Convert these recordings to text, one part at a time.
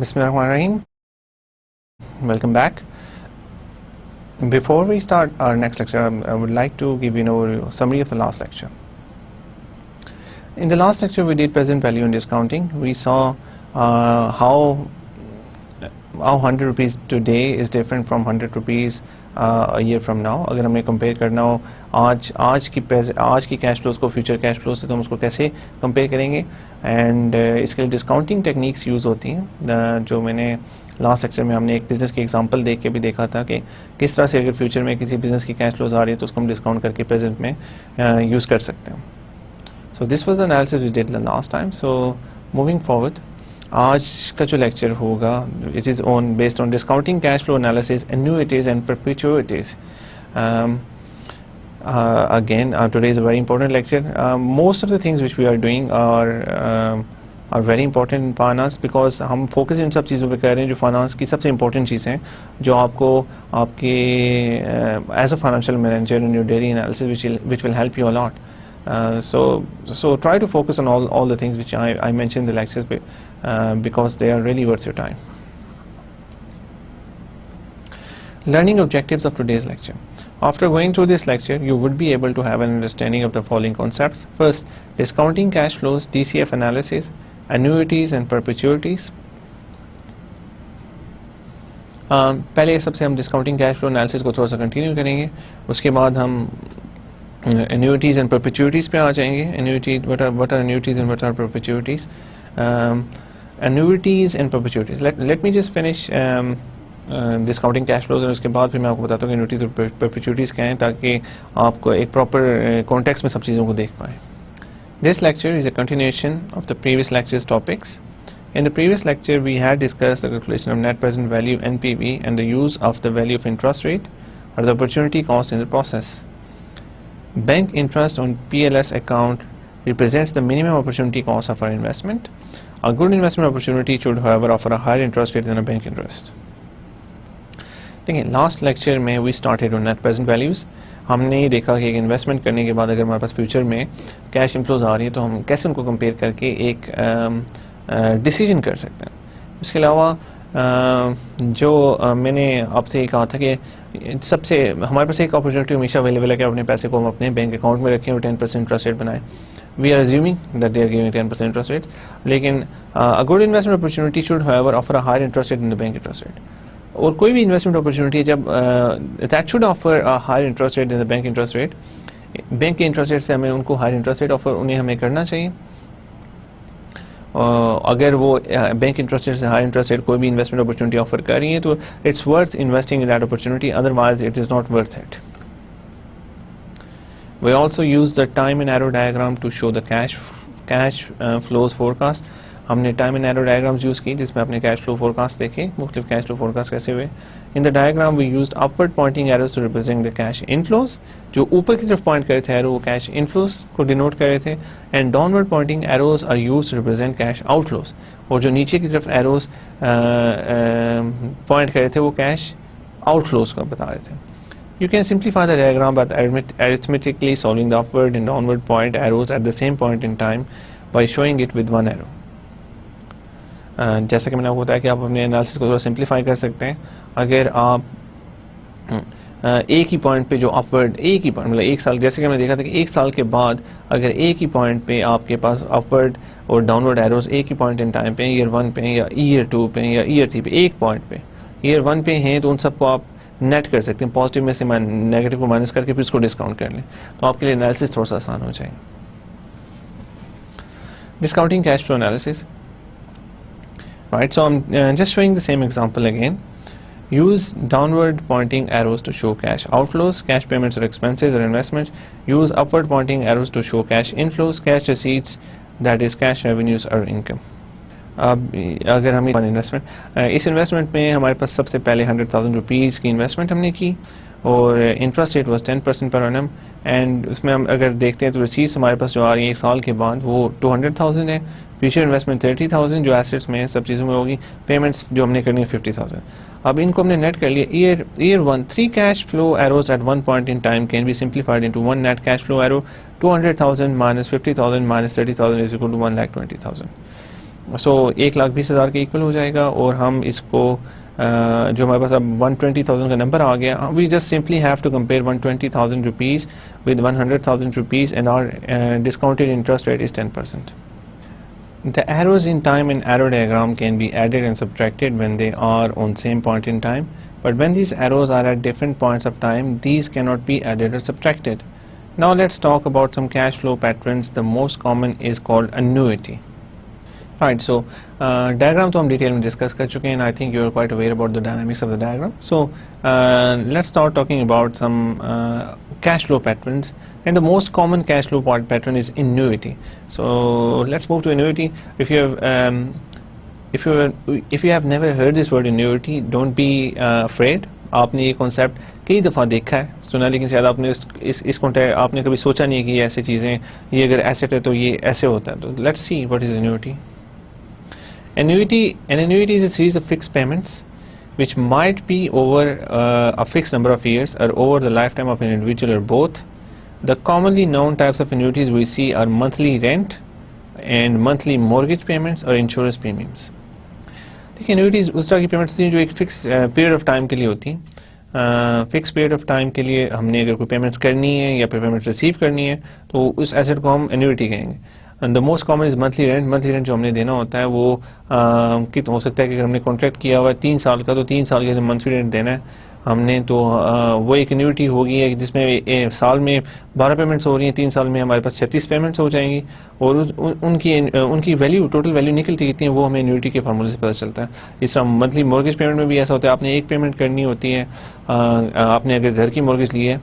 Bismillahirrahmanirrahim. Welcome back. Before we start our next lecture, I would like to give you an overview, summary of the last lecture. In the last lecture, we did present value and discounting. We saw how 100 rupees today is different from 100 rupees a year from now. अगर हमें compare करना हो आज की cash flows को future cash flow से, तो हम उसको कैसे कंपेयर करेंगे. एंड इसके लिए डिस्काउंटिंग टेक्निक्स यूज़ होती हैं, जो मैंने लास्ट लेक्चर में हमने एक बिज़नेस की एग्जांपल देख के भी देखा था कि किस तरह से अगर फ्यूचर में किसी बिज़नेस की कैश फ्लोज आ रही है तो उसको हम डिस्काउंट करके प्रेजेंट में यूज़ कर सकते हैं. So this was the analysis we did the last time. So moving forward, आज का जो लेक्चर होगा it is on based on discounting cash flow analysis, annuities and perpetuities. Again, today is a very important lecture. Most of the things which we are doing are very important in finance because हम focus in सब चीज़ों पे कर रहे हैं जो finance की सबसे इम्पोर्टेंट चीज़ें हैं, जो आपको आपके as a financial manager in your daily analysis which will help you a lot. So try to focus on all the things which I mentioned in the lectures because they are really worth your time. Learning objectives of today's lecture. After going through this lecture, you would be able to have an understanding of the following concepts. First, discounting cash flows, DCF analysis, annuities and perpetuities. पहले सबसे हम discounting cash flow analysis को थोड़ा सा continue करेंगे. उसके बाद हम annuities and perpetuities पे आ जाएंगे. Annuities, what are annuities and what are perpetuities? Annuities and perpetuities. Let me just finish discounting cash flows, और उसके बाद फिर मैं आपको बताता हूँ कि एन्युइटीज और परपेचुइटीज क्या हैं, ताकि आपको एक प्रॉपर कॉन्टेक्स्ट में सब चीज़ों को देख पाएँ. This lecture is a continuation of the previous lectures topics. In the previous lecture, we had discussed the calculation of net present value (NPV) and the use of the value of interest rate or the opportunity cost in the process. Bank interest on PLS account represents the minimum opportunity cost of our investment. A good investment opportunity should, however, offer a higher interest rate than a bank interest. देखिए, last lecture में we started on net present values. हमने ये देखा कि एक investment करने के बाद अगर हमारे पास फ्यूचर में कैश इनफ्लोज आ रही है तो हम कैसे उनको कंपेयर करके एक डिसीजन कर सकते हैं. इसके अलावा जो मैंने आपसे कहा था कि सबसे हमारे पास एक अपॉर्चुनिटी हमेशा अवेलेबल है कि अपने पैसे को हम अपने बैंक अकाउंट में रखें और 10% इंटरेस्ट रेट बनाएं. We are assuming that they are giving 10% interest rate, लेकिन a good investment opportunity should however offer a higher interest rate in the bank interest rate. और कोई भी इन्वेस्टमेंट अपॉर्चुनिटी जब that should offer a higher interest rate in the bank interest rate, bank के interest rate से हमें उनको higher interest rate offer उन्हें हमें करना चाहिए. अगर वो बैंक इंटरेस्ट रेट से हायर इंटरेस्ट रेट कोई भी इन्वेस्टमेंट अपॉर्चुनिटी ऑफर कर रही है तो it's worth investing in that opportunity, otherwise it is not worth it. We also use the time and arrow diagram to show the cash flows forecast. हमने time and arrow diagrams use की जिसमें अपने cash flow forecast देखे, मुख्तलिफ cash flow forecast कैसे हुए. In the diagram we used upward pointing arrows to represent the cash inflows. जो ऊपर की तरफ पॉइंट कर रहे थे एरो वो कैश इनफ्लोज को डिनोट कर रहे थे, and downward pointing arrows are used to represent cash outflows. और जो नीचे की तरफ एरोज पॉइंट कर रहे थे वो कैश आउटफ्लोज का बता रहे थे. You can simplify the diagram by arithmetically solving the upward and downward point arrows at the same point in time by showing it with one arrow. जैसा कि मैंने आपको बताया कि आप अपने एनालिसिस को थोड़ा सिंप्लीफाई कर सकते हैं. अगर आप एक ही पॉइंट पे जो अपवर्ड एक ही पॉइंट मतलब एक साल, जैसे कि मैंने देखा था कि एक साल के बाद अगर एक ही पॉइंट पे आपके पास अपवर्ड और डाउनवर्ड एरोज एक ही पॉइंट इन टाइम पे, ईयर 1 पे या ईयर 2 पे या ईयर 3 पे एक पॉइंट पे ईयर 1 पे हैं, तो उन सबको आप नेट कर सकते हैं, पॉजिटिव में से नेगेटिव को माइनस करके फिर उसको डिस्काउंट कर लें, तो आपके लिए एनालिसिस थोड़ा सा आसान हो जाएगा. Discounting cash flow analysis. Right, so I'm just showing the same example again. Use downward pointing arrows to show cash outflows, cash payments or expenses or investments. Use upward pointing arrows to show cash inflows, cash receipts, that is cash revenues or income. अब अगर हम इस investment में हमारे पास सबसे पहले 100,000 rupees की investment हमने की और interest rate was 10% per annum, and उसमें हम अगर देखते हैं तो रिसीट्स हमारे पास जो आ रही है एक साल के बाद वो 200,000 है. फ्यूचर इन्वेस्टमेंट 30,000 जो एसेट्स में सब चीज़ों में होगी. पेमेंट्स जो हमने करनी है 50,000. अब इनको हमने नेट कर लिया. Year 1 3 cash flow arrows at one point in time can be simplified into one net cash flow arrow. 200,000 minus 50,000 minus 30,000 is equal to 1,20,000. So 1,20,000 के इक्वल हो जाएगा, और हम इसको जो हमारे पास अब 120,000 का नंबर आ गया, we just simply have to compare 120,000 rupees with 100,000 rupees and our discounted interest rate is 10%. The arrows in time in arrow diagram can be added and subtracted when they are on same point in time, but when these arrows are at different points of time, these cannot be added or subtracted. Now let's talk about some cash flow patterns. The most common is called annuity. Right, so diagram तो हम detail में discuss कर चुके हैं, and I think you are quite aware about the dynamics of the diagram. So let's start talking about some cash flow patterns, and the most common cash flow pattern is annuity. So let's move to annuity. If you have never heard this word annuity, don't be afraid. आपने ये concept कई दफ़ा देखा है, सुना, लेकिन शायद आपने इस कॉन्टेक्ट आपने कभी सोचा नहीं है कि ये ऐसी चीज़ें, ये अगर एसेट है तो ये ऐसे होता है. तो let's see what is annuity. An annuity is a series of fixed payments which might be over a fixed number of years or over the lifetime of an individual or both. The commonly known types of annuities we see are monthly rent and monthly mortgage payments or insurance premiums. देखिए, annuities उस तरह की payments होती हैं जो एक fix period of time के लिए होती हैं. फिक्स पीरियड ऑफ टाइम के लिए हमने अगर कोई पेमेंट्स करनी है या फिर पेमेंट रिसीव करनी है तो उस एसेट को हम annuity कहेंगे. And the most common is monthly rent. Monthly rent जो हमने देना होता है वो कितना हो सकता है कि अगर हमने कॉन्ट्रैक्ट किया हुआ है 3 साल का, तो 3 साल के मंथली रेंट देना है हमने, तो वो एक एन्यूटी होगी है जिसमें साल में 12 पेमेंट्स हो रही हैं, 3 साल में हमारे पास 36 पेमेंट्स हो जाएंगी, और उनकी वैल्यू, टोटल वैल्यू निकलती कितनी है वो हमें एन्यूटी के फार्मूले से पता चलता है. इस तरह मंथली मॉर्गेज पेमेंट में भी ऐसा होता है, आपने एक पेमेंट करनी होती है. आपने अगर घर की मॉर्गेज ली है,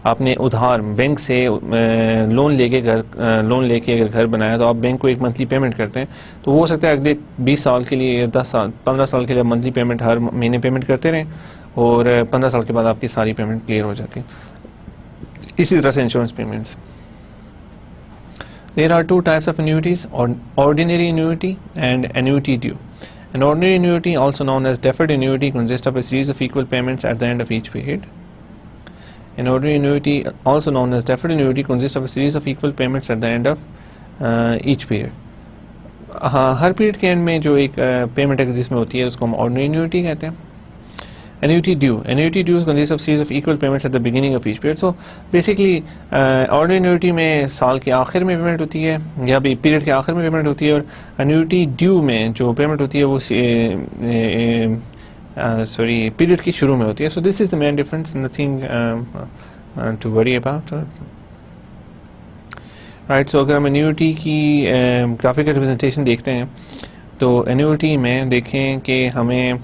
आपने उधार बैंक से लोन लेके अगर घर बनाया, तो आप बैंक को एक मंथली पेमेंट करते हैं, तो हो सकता है अगले 20 साल के लिए, 10 साल 15 साल के लिए मंथली पेमेंट हर महीने पेमेंट करते रहें, और 15 साल के बाद आपकी सारी पेमेंट क्लियर हो जाती है. इसी तरह से insurance payments. There are 2 types of annuities, ordinary annuity and annuity due. An ordinary annuity, also known as deferred annuity, consists of a series of equal payments at the end of each period. An ordinary annuity, also known as deferred annuity, consists of a series of equal payments at the end of each period. Her period के and में जो एक payment है जिसमें होती है उसको हम ऑर्डिनरी एन्यूटी कहते हैं. Annuity due consists of series of equal payments at the beginning of each period. So basically ordinary annuity में साल के आखिर में पेमेंट होती है या भी पीरियड के आखिर में पेमेंट होती है, और annuity due में जो पेमेंट होती है वो पीरियड की शुरू में होती है. So this is the main difference, nothing to worry about. Right, so अगर हम annuity की ग्राफिकल रिप्रेजेंटेशन देखते हैं तो annuity में देखें कि हमें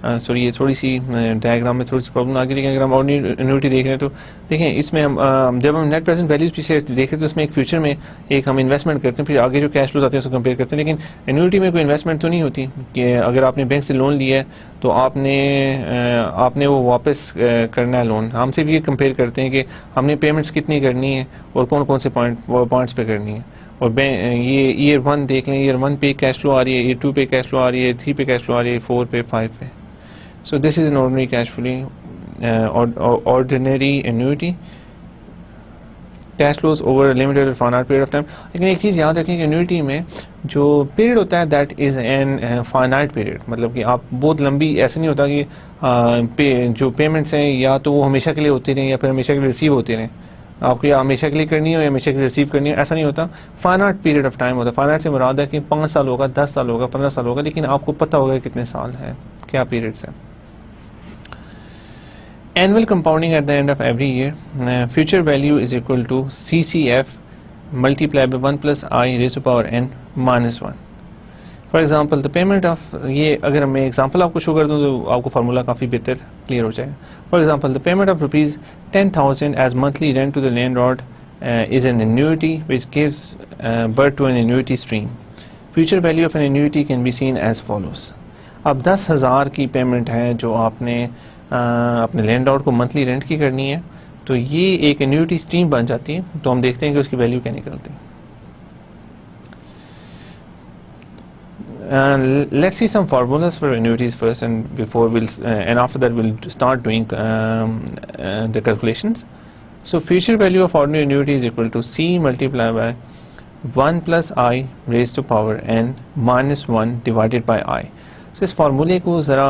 ये थोड़ी सी डायग्राम में थोड़ी सी प्रॉब्लम आ गई, लेकिन अगर हम ऑर्डिनरी एन्यूटी देख रहे हैं तो देखें इसमें हम जब हम नेट प्रेजेंट वैल्यूज पीछे देख रहे हैं तो इसमें एक फ्यूचर में एक हम इन्वेस्टमेंट करते हैं, फिर आगे जो कैश फ्लोज आते हैं उसको कंपेयर करते हैं. लेकिन एन्यूटी में कोई इन्वेस्टमेंट तो नहीं होती कि अगर आपने बैंक से लोन लिया है तो आपने वो वापस करना है लोन. हमसे भी ये कंपेयर करते हैं कि हमने पेमेंट्स कितनी करनी है और कौन कौन से पॉइंट्स पे करनी है. और ये ईयर 1 देख लें, ईयर 1 पे कैश फ्लो आ रही है, ईयर 2 पे कैश फ्लो आ रही है, 3 पे कैश फ्लो आ रही है, 4 पे, 5 पे. So this is an ordinary cash flow, ordinary annuity. Cash flows over a limited or finite period of time. लेकिन एक चीज़ याद रखें कि annuity में जो पीरियड होता है that is an finite period. मतलब कि आप बहुत लंबी, ऐसे नहीं होता कि जो पेमेंट्स हैं या तो वो हमेशा के लिए होती रहें या फिर हमेशा के लिए रिसीव होती रहें. आपको या हमेशा के लिए करनी हो या हमेशा के लिए रिसीव करनी हो, ऐसा नहीं होता. फाइनाइट पीरियड ऑफ टाइम होता है. फाइनाइट से मुराद है कि 5 साल होगा, 10 साल होगा, 15 साल होगा, लेकिन आपको पता होगा कितने साल हैं, क्या पीरियड्स हैं. Annual compounding at the end of every year. Future value is equal to CCF multiplied by 1 plus I raised to power n minus 1. For example, the payment of, ये अगर मैं एग्जांपल आपको शो कर दूँ तो आपको formula काफ़ी बेहतर क्लियर हो जाएगा. For example, the payment of rupees 10,000 as monthly rent to the landlord is an annuity which gives birth to an annuity stream. Future value of an annuity can be seen as follows. अब 10,000 की payment है जो आपने अपने landlord को monthly rent की करनी है, तो ये एक एन्यूटी स्ट्रीम बन जाती है. तो हम देखते हैं कि उसकी वैल्यू क्या निकलती है. Let's see some formulas for annuities first, and after that we'll start doing the calculations. So future value of ordinary annuity is equal to C multiplied by 1 plus i raise to power n minus 1 divided by i. So इस फार्मूले को ज़रा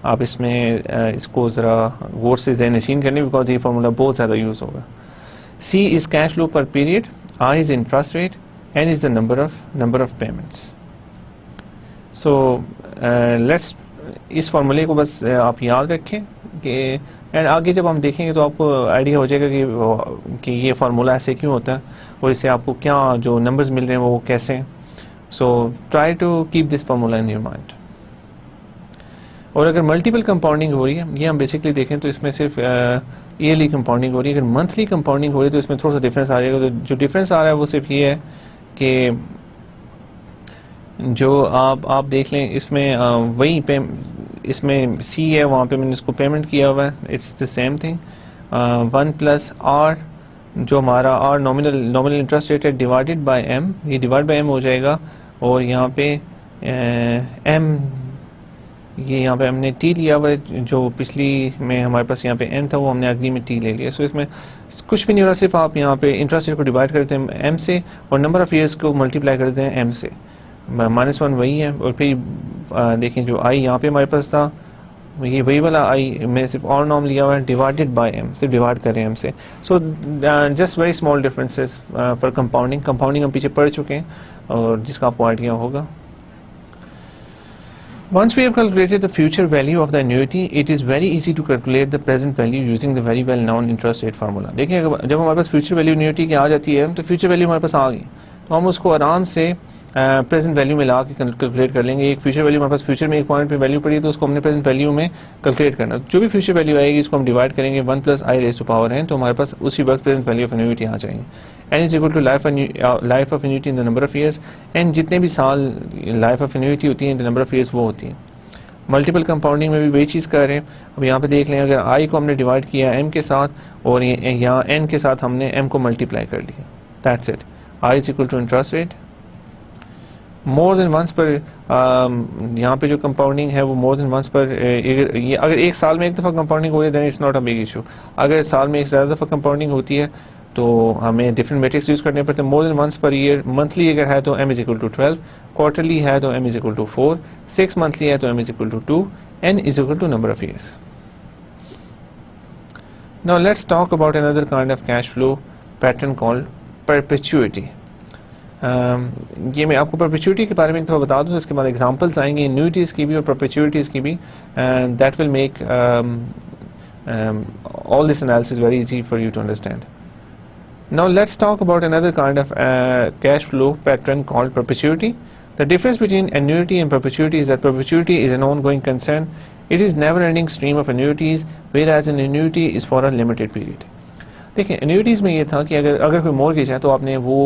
आप इसमें इसको ज़रा गौर से ज़हन नशीन करने, बिकॉज ये फार्मूला बहुत ज़्यादा यूज़ होगा। C इज़ कैश फ्लो पर period, I is interest rate, N is the number of payments. So let's इस फार्मूले को बस आप याद रखें कि एंड आगे जब हम देखेंगे तो आपको आइडिया हो जाएगा कि ये फार्मूला ऐसे क्यों होता है और इससे आपको क्या जो नंबर्स मिल रहे हैं वो कैसे हैं। So try to keep this formula in your mind. और अगर मल्टीपल कंपाउंडिंग हो रही है, ये हम बेसिकली देखें तो इसमें सिर्फ ईयरली कंपाउंडिंग हो रही है। अगर मंथली कंपाउंडिंग हो रही है तो इसमें थोड़ा सा डिफरेंस आ जाएगा। तो जो डिफरेंस आ रहा है वो सिर्फ ये है कि जो आप देख लें इसमें वही इसमें सी है, वहाँ पे मैंने इसको पेमेंट किया हुआ है, it's the same thing. 1 plus r जो हमारा आर नॉमिनल इंटरेस्ट रेट है डिवाइडेड बाय एम, ये डिवाइड बाय एम हो जाएगा। और यहाँ पे एम ये यहाँ पे हमने टी लिया हुआ है, जो पिछली में हमारे पास यहाँ पे एन था वो हमने अगली में टी ले लिया। सो इसमें कुछ भी नहीं हो रहा, सिर्फ आप यहाँ पे इंटरेस्ट रेट को डिवाइड करते हैं एम से और नंबर ऑफ ईयर्स को मल्टीप्लाई करते हैं एम से। -1 वही है। और फिर देखें जो आई यहाँ पे हमारे पास था ये वही वाला आई मैंने सिर्फ और नॉर्म लिया हुआ है डिवाइडेड बाय एम, सिर्फ डिवाइड करें एम से। So just very small differences for compounding हम पीछे पढ़ चुके हैं और जिसका आपको आइडिया होगा। Once we have calculated the future value of the annuity, it is very easy to calculate the present value using the very well known interest rate formula। देखिए जब हमारे पास फ्यूचर वैल्यू annuity की आ जाती है तो future value हमारे पास आ गई तो हम उसको आराम से प्रेजेंट वैल्यू में ला के कैलकुलेट कर लेंगे। एक फ्यूचर वैल्यू हमारे पास फ्यूचर में एक पॉइंट पे वैल्यू पड़ी है तो उसको हमने प्रेजेंट वैल्यू में कैलकुलेट करना। जो भी फ्यूचर वैल्यू आएगी इसको हम डिवाइड करेंगे 1 plus i raise to power n, तो हमारे पास उसी वक्त प्रेजेंट वैल्यू ऑफ एन्युटी आ जाएंगे। n is equal to life of annuity in the number of years, and जितने भी साल लाइफ ऑफ एन्युटी होती है in the number of years वो होती है। मल्टीपल कंपाउंडिंग में भी वही चीज़ कर रहे हैं। अब यहाँ पे देख लें, अगर आई को हमने डिवाइड किया m के साथ और यहाँ n के साथ हमने m को मल्टीप्लाई कर लिया, that's it. I is equal to interest rate more than once per, यहाँ पे जो कंपाउंडिंग है वो मोर देन वंस पर, ये अगर एक साल में एक दफ़ा कंपाउंडिंग हो रही है then it's not a big issue. अगर साल में एक ज़्यादा दफ़ा कंपाउंडिंग होती है तो हमें डिफरेंट मेट्रिक्स यूज़ करने पड़ते हैं। More than once per year, monthly अगर है तो m is equal to 12, quarterly है तो m is equal to 4, 6 monthly है तो m is equal to 2, n is equal to number of years. Now let's talk about another kind of cash flow pattern called perpetuity. ये मैं आपको perpetuity के बारे में एक दफ़ा बता दूँ, इसके बाद एग्जांपल्स आएंगे एन्युइटीज़ की भी और परपेचुइटीज़ की भी, and that will make all this analysis very easy for you to understand. Now let's talk about another kind of cash flow pattern called perpetuity. The difference between annuity and perpetuity is that perpetuity is an ongoing concern. It is never-ending stream of annuities, whereas an annuity is for a limited period. देखिए annuities में ये था कि अगर कोई mortgage है तो आपने वो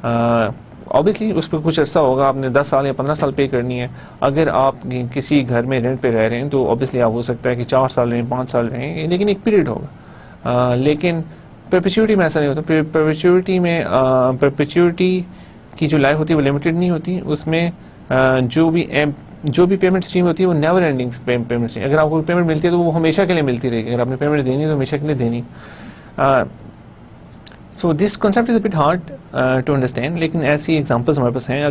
ऑब्वियसली उस पर कुछ अर्सा होगा, आपने 10 साल या 15 साल पे करनी है। अगर आप किसी घर में रेंट पे रह रहे हैं तो ऑब्वियसली आप हो सकता है कि 4 साल रहें, 5 साल रहें, लेकिन एक पीरियड होगा। लेकिन परपेचुइटी में ऐसा नहीं होता। परपेचुइटी में परपेचुइटी की जो लाइफ होती है वो लिमिटेड नहीं होती, उसमें जो भी पेमेंट स्ट्रीम होती है वो नेवर एंडिंग पेमेंट स्ट्रीम। अगर आपको पेमेंट मिलती है तो वो हमेशा के लिए मिलती रहेगी, अगर आपने पेमेंट देनी है तो हमेशा के लिए देनी। So this concept is a bit hard to understand, लेकिन ऐसी एग्जांपल्स हमारे पास हैं।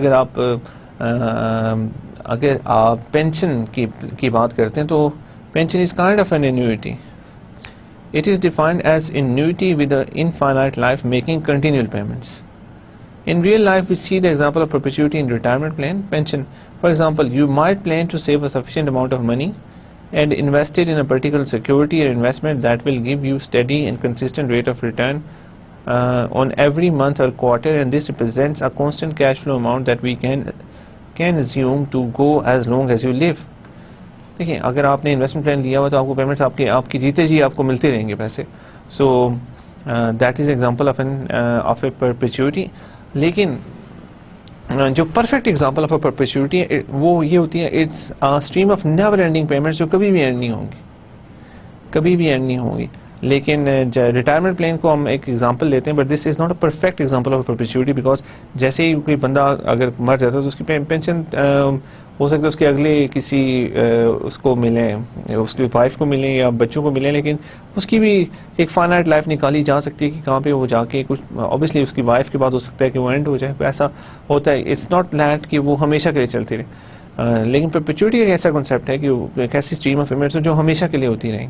अगर आप पेंशन की बात करते हैं तो pension is kind of an annuity. It is defined as annuity with an infinite life making continual payments. In real life, we see the example of perpetuity in retirement plan, pension. For example, you might plan to save a sufficient amount of money and invest it in a particular security or investment that will give you steady and consistent rate of return on every month or quarter, and this represents a constant cash flow amount that we can assume to go as long as you live. देखिए अगर आपने investment plan लिया हुआ तो आपको payments आपकी जीते जी आपको मिलते रहेंगे पैसे। So that is example of A perpetuity. लेकिन जो perfect example of a perpetuity वो ये होती है, it's a stream of never ending payments जो कभी भी एंड नहीं होंगी। लेकिन रिटायरमेंट प्लान को हम एक एग्जांपल लेते हैं, but this is not a perfect example of perpetuity, because जैसे ही कोई बंदा अगर मर जाता है तो उसकी पेंशन हो सकता है उसके अगले किसी उसको मिले, उसकी वाइफ को मिले या बच्चों को मिले, लेकिन उसकी भी एक फाइनाइट लाइफ निकाली जा सकती है कि कहाँ पे वो जाके कुछ, ऑब्वियसली उसकी वाइफ के बाद हो सकता है कि वो एंड हो जाए, ऐसा होता है। इट्स नॉट दैट कि वो हमेशा के लिए चलती रहे, लेकिन परपेचुइटी एक ऐसा कॉन्सेप्ट है कि एक ऐसी स्ट्रीम ऑफ पेमेंट्स जो हमेशा के लिए होती रही।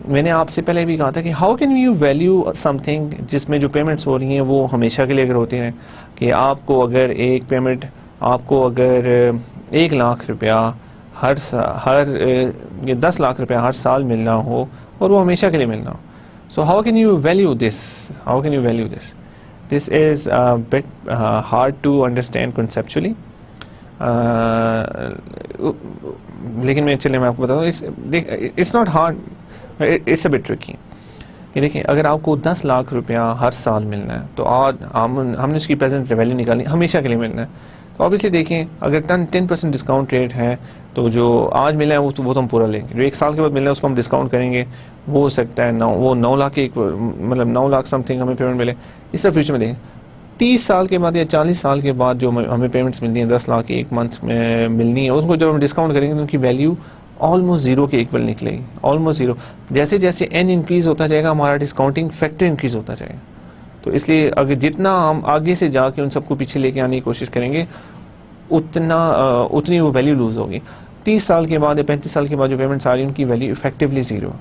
मैंने आपसे पहले भी कहा था कि how can you value something जिसमें जो पेमेंट्स हो रही हैं वो हमेशा के लिए अगर होती हैं, कि आपको अगर एक पेमेंट, आपको अगर 1 लाख रुपया हर 10 लाख रुपया हर साल मिलना हो और वो हमेशा के लिए मिलना हो, so how can you value this, how can you value this? This is bit hard to understand conceptually, लेकिन मैं आपको बता दूँ, it's not hard, it's a bit tricky. कि देखिए, अगर आपको 10 लाख रुपया हर साल मिलना है तो आज हमने उसकी प्रेजेंट वैल्यू निकालनी, हमेशा के लिए मिलना है, तो ऑब्वियसली देखें अगर 10% डिस्काउंट रेट है तो जो आज मिला है वो तो हम पूरा लेंगे, जो 1 साल के बाद मिलना है उसको हम डिस्काउंट करेंगे, वो हो सकता है 9 लाख के, मतलब 9 लाख समथिंग हमें पेमेंट मिले। इस तरह फ्यूचर में देखें 30 साल के बाद या 40 साल के बाद जो हमें पेमेंट्स मिलनी है 10 लाख की एक मंथ में मिलनी है, उनको जब हम डिस्काउंट करेंगे तो उनकी वैल्यू ऑलमोस्ट जीरो के इक्वल निकलेगी, ऑलमोस्ट जीरो। जैसे जैसे एन इंक्रीज होता जाएगा हमारा डिस्काउंटिंग फैक्टर इंक्रीज होता जाएगा, तो इसलिए अगर जितना हम आगे से जाके उन सबको पीछे लेके आने की कोशिश करेंगे उतनी वो वैल्यू लूज होगी। 30 साल के बाद या 35 साल के बाद जो पेमेंट्स आ रही है उनकी वैल्यू इफेक्टिवली जीरो।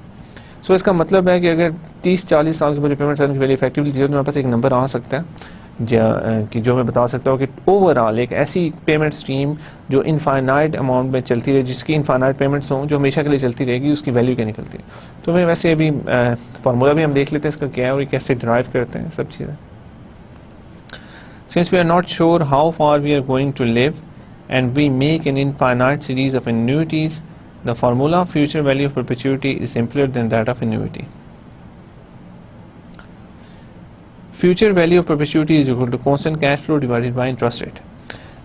सो इसका मतलब है कि अगर 30-40 साल के बाद जो पेमेंट्स आ रही है उनकी वैल्यू इफेक्टिवली जीरो, तो हमारे पास एक नंबर आ सकता है कि जो मैं बता सकता हूँ कि ओवरऑल एक ऐसी पेमेंट स्ट्रीम जो इनफाइनाइट अमाउंट में चलती रहे, जिसकी इनफाइनाइट पेमेंट्स हों, जो हमेशा के लिए चलती रहेगी, उसकी वैल्यू क्या निकलती है। तो मैं वैसे अभी फार्मूला भी हम देख लेते हैं इसका क्या है और कैसे ड्राइव करते हैं सब चीज़ें। Since we are not sure how far we are going to live and we make an infinite series of annuities, the formula of future value of perpetuity is simpler than that of annuity. Future value of perpetuity is equal to constant cash flow divided by interest rate.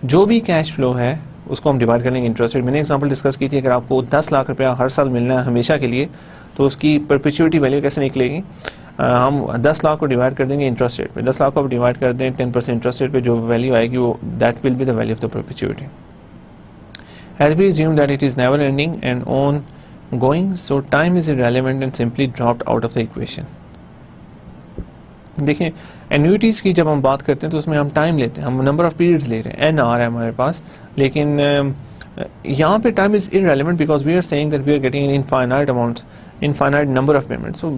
जो भी cash flow है उसको हम divide कर लेंगे interest rate. मैंने example discuss की थी, अगर आपको 10 लाख रुपया हर साल मिलना है हमेशा के लिए, तो उसकी परपेचुइटी वैल्यू कैसे निकलेगी? हम 10 लाख को डिवाइड कर देंगे इंटरेस्ट रेट पे, 10 लाख को डिवाइड कर दें 10% इंटरेस्ट रेट पे, जो वैल्यू आएगी वो that will be the value of the perpetuity. As we assume that it is never ending and ongoing, so time is irrelevant and simply dropped out of the equation. देखिए, एन्युइटीज़ की जब हम बात करते हैं तो उसमें हम टाइम लेते हैं, हम नंबर ऑफ पीरियड्स ले रहे हैं, एन आर है हमारे पास, लेकिन यहाँ पे time is irrelevant because we are saying that we are getting an infinite amount, infinite number of payments, so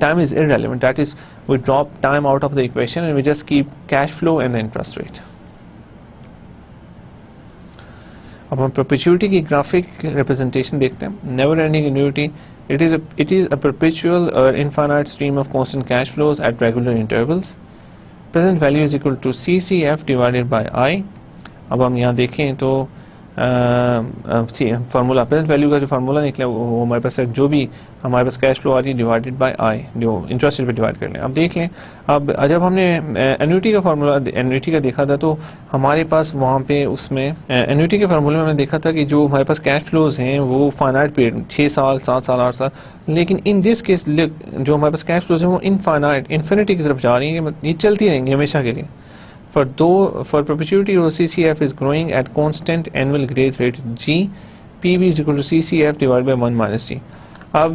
time is irrelevant. That is, we drop time out of the equation and we just keep cash flow and the interest rate. अब हम perpetuity की graphic representation देखते हैं। Never ending annuity, it is a perpetual or infinite stream of constant cash flows at regular intervals. Present value is equal to CCF divided by I. अब हम यहाँ देखें तो फार्मूला प्रेजेंट वैल्यू का जो formula निकला वो हमारे पास है, जो भी हमारे पास कैश फ्लो आ रही है डिवाइडेड बाय आई, जो इंटरेस्ट रेट पे डिवाइड कर लें। अब देख लें, अब जब हमने एन्युइटी का फार्मूला एन्युइटी का देखा था तो हमारे पास वहाँ पे उसमें एन्युइटी के फार्मूले में हमने देखा था कि जो हमारे पास कैश फ्लोज हैं वो फाइनाइट पीरियड 6 साल 7 साल 8 साल, लेकिन इन दिस केस जो हमारे पास कैश फ्लोज हैं वो इनफाइनाइट इन्फिनिटी की तरफ जा रही हैं, ये चलती रहेंगी हमेशा के लिए। For perpetuity, CCF is growing at constant annual growth rate G. PV is equal to CCF divided by 1 minus G. अब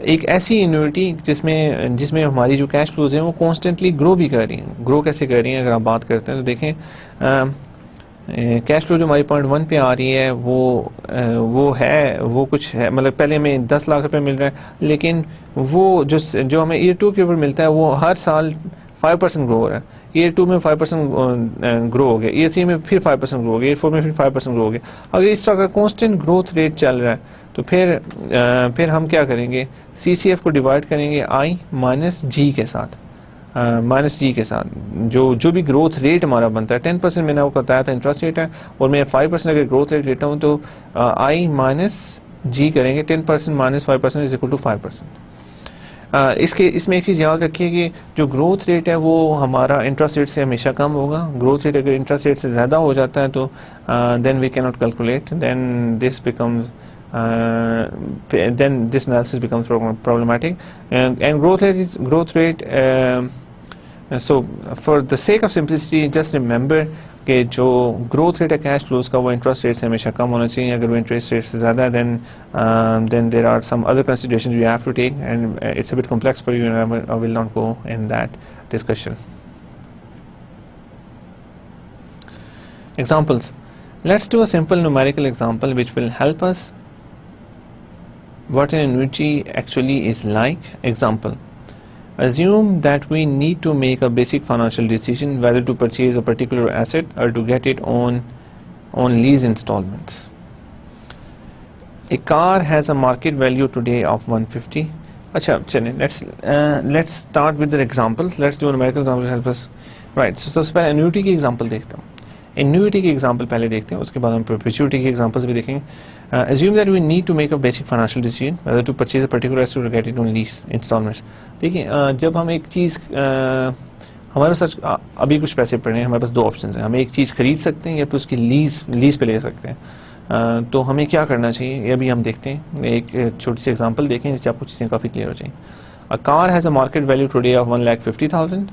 एक ऐसी एन्युइटी जिसमें हमारी जो कैश फ्लोज हैं वो कॉन्स्टेंटली ग्रो भी कर रही हैं। ग्रो कैसे कर रही हैं अगर आप बात करते हैं तो देखें, कैश फ्लो जो हमारी 0.1 पे आ रही है वो कुछ है, मतलब पहले हमें 10 लाख रुपए मिल रहा है, लेकिन वो जो हमें ईयर 2 के ऊपर मिलता है वो हर साल 5% ग्रो हो रहा है। ईयर 2 में 5% ग्रो हो गया, ईयर 3 में फिर 5% ग्रो हो गया, ईयर 4 में फिर 5% ग्रो हो गया। अगर इस तरह का कांस्टेंट ग्रोथ रेट चल रहा है तो फिर हम क्या करेंगे, CCF को डिवाइड करेंगे I माइनस जी के साथ, जो भी ग्रोथ रेट हमारा बनता है। 10% मैंने आपको बताया था इंटरेस्ट रेट है, और मैं 5% अगर ग्रोथ रेट लेता हूँ तो I माइनस जी करेंगे, 10% माइनस 5% इज इक्वल टू 5%। इसमें एक चीज़ याद रखिए कि जो ग्रोथ रेट है वो हमारा इंटरेस्ट रेट से हमेशा कम होगा। ग्रोथ रेट अगर इंटरेस्ट रेट से ज़्यादा हो जाता है तो then we can not calculate, then this analysis becomes problematic and growth rate. So for the sake of simplicity, just remember कि जो ग्रोथ रेट है कैश फ्लोज का वो इंटरेस्ट रेट से हमेशा कम होना चाहिए. अगर वो इंटरेस्ट रेट से ज़्यादा then there are some other considerations you have to take, and it's a bit complex for you, and I will not go in that discussion. Examples. Let's do a simple numerical example which will help us what an annuity actually is like. Example. Assume that we need to make a basic financial decision whether to purchase a particular asset or to get it on lease installments. A car has a market value today of 150. अच्छा चलें, let's start with the examples. Let's do a numerical example to help us. Right. So सबसे पहले annuity की example देखते हैं. Annuity की example पहले देखते हैं, उसके बाद हम perpetuity की examples भी देखेंगे. Assume that we need to make a basic financial decision whether to purchase a particular asset or get it on lease installments. देखिए जब हम एक चीज़ हमारे पास अभी कुछ पैसे पड़े हैं, हमारे पास दो ऑप्शन हैं. हम एक चीज़ खरीद सकते हैं या फिर उसकी लीज पे ले सकते हैं. तो हमें क्या करना चाहिए ये भी हम देखते हैं. एक छोटी सी एग्जांपल देखें जिससे आपको चीज़ें काफ़ी क्लियर हो जाएंगी. A car has a market value today of 1,50,000.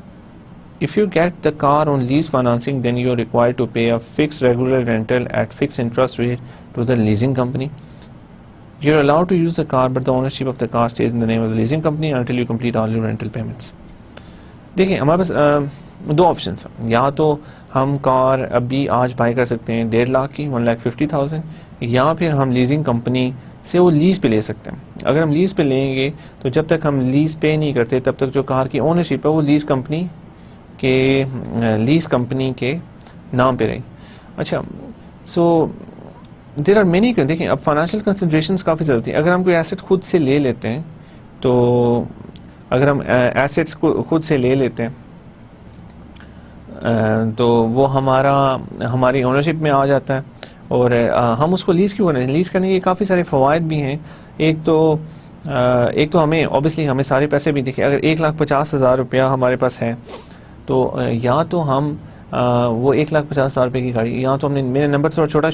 If you get the car on lease financing, then you are required to pay a fixed regular rental at fixed interest rate to the leasing company. You are allowed to use the car, but the ownership of the car stays in the name of the leasing company until you complete all your rental payments. देखिए हमारे पास दो options हैं. या तो हम car अभी आज bye कर सकते हैं 1.5 लाख की 1,50,000, या फिर हम लीजिंग कंपनी से वो लीज़ पे ले सकते हैं. अगर हम लीज़ पे लेंगे तो जब तक हम लीज़ पे नहीं करते तब तक जो कार की ओनरशिप है वो लीज़ कंपनी के नाम पे रही. अच्छा, सो देयर आर मेनी. देखिए अब फाइनेंशियल कंसिडरेशंस काफ़ी ज़्यादा होती हैं. अगर हम कोई एसेट खुद से ले लेते हैं तो अगर हम एसेट्स को खुद से ले लेते हैं तो वो हमारी ओनरशिप में आ जाता है और हम उसको लीज़ क्यों करें. लीज़ करने के काफ़ी सारे फ़वाइद भी हैं. एक तो हमें ऑब्वियसली हमें सारे पैसे भी देखिए अगर 1,50,000 रुपया हमारे पास है तो या तो हम वो 1,50,000 रुपये की गाड़ी, या तो मैंने नंबर थोड़ा छोटा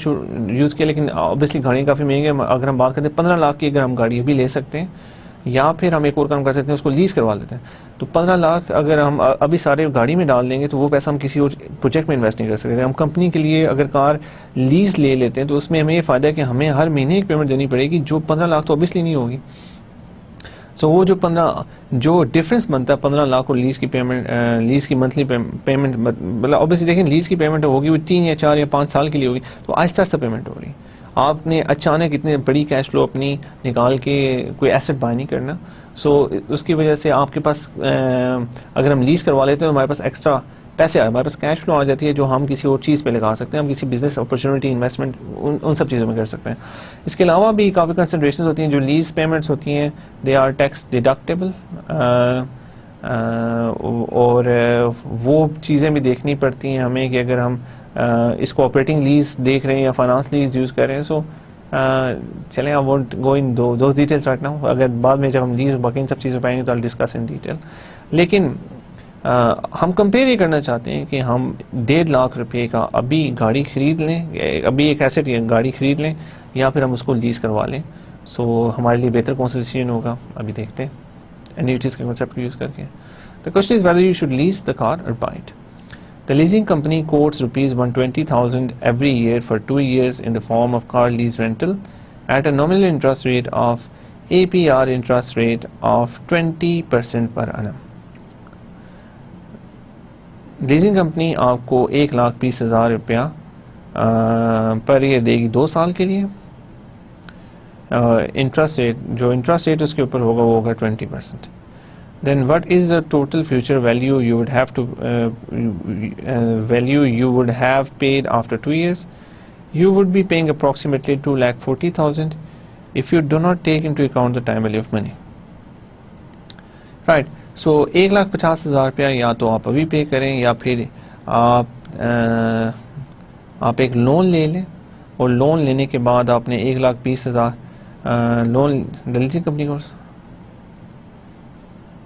यूज़ किया लेकिन ऑब्वियसली गाड़ी काफ़ी महंगी है. अगर हम बात करते हैं 15 लाख की अगर हम गाड़ी अभी ले सकते हैं, या फिर हम एक और काम कर सकते हैं उसको लीज़ करवा लेते हैं. तो 15 लाख अगर हम अभी सारे गाड़ी में डाल देंगे तो वो पैसा हम किसी और प्रोजेक्ट में इन्वेस्ट नहीं कर सकते. हम कंपनी के लिए अगर कार लीज़ ले लेते हैं तो उसमें हमें ये फ़ायदा है कि हमें हर महीने एक पेमेंट देनी पड़ेगी जो 15 लाख तो ऑब्वियसली नहीं होगी. सो वो जो डिफरेंस बनता है 15 लाख और लीज़ की पेमेंट, लीज़ की मंथली पेमेंट, मतलब ऑब्वियसली देखें लीज़ की पेमेंट होगी वो 3 या 4 या 5 साल के लिए होगी, तो आहिस्ता आहिस्ता पेमेंट हो रही. आपने अचानक इतने बड़ी कैश फ्लो अपनी निकाल के कोई एसेट बाय नहीं करना. सो उसकी वजह से आपके पास अगर हम लीज़ करवा लेते हैं तो हमारे पास एक्स्ट्रा पैसे हमारे पास कैश फ्लो आ जाती है जो हम किसी और चीज़ पे लगा सकते हैं. हम किसी बिजनेस अपॉर्चुनिटी, इन्वेस्टमेंट, उन सब चीज़ों में कर सकते हैं. इसके अलावा भी काफ़ी कंसिडरेशंस होती हैं. जो लीज़ पेमेंट्स होती हैं दे आर टैक्स डिडक्टेबल, और वो चीज़ें भी देखनी पड़ती हैं हमें कि अगर हम इसको ऑपरेटिंग लीज देख रहे हैं या फाइनेंस लीज यूज़ कर रहे हैं. सो चलें, I won't go in those details right now. अगर बाद में जब हम लीज बाकी इन सब चीज़ों पर आएंगे तो आई डिस्कस इन डिटेल. लेकिन हम कंपेयर ये करना चाहते हैं कि हम 1.5 लाख रुपये का अभी गाड़ी खरीद लें, अभी एक एसेट या गाड़ी खरीद लें, या फिर हम उसको लीज़ करवा लें. सो हमारे लिए बेहतर कौन सा डिसीजन होगा अभी देखते हैं एन्युटीज़ के कॉन्सेप्ट को यूज़ करके. The question is whether you should lease the car और buy it. The leasing company quotes rupees 120,000 every year for 2 years in the form of car lease rental at a nominal interest rate of APR interest rate of 20% per annum. Leasing company आपको 1,20,000 रुपया per year देगी 2 साल के लिए. Interest rate उसके ऊपर होगा वो होगा 20%. Then what is the total future value you would have paid after 2 years? You would be paying approximately 2,40,000 if you do not take into account the time value of money. Right. So 1,50,000 रुपया या तो आप अभी पे करें या फिर आप एक लोन ले लें, और लोन लेने के बाद आपने 1,20,000 लोन लीजिंग कंपनी को,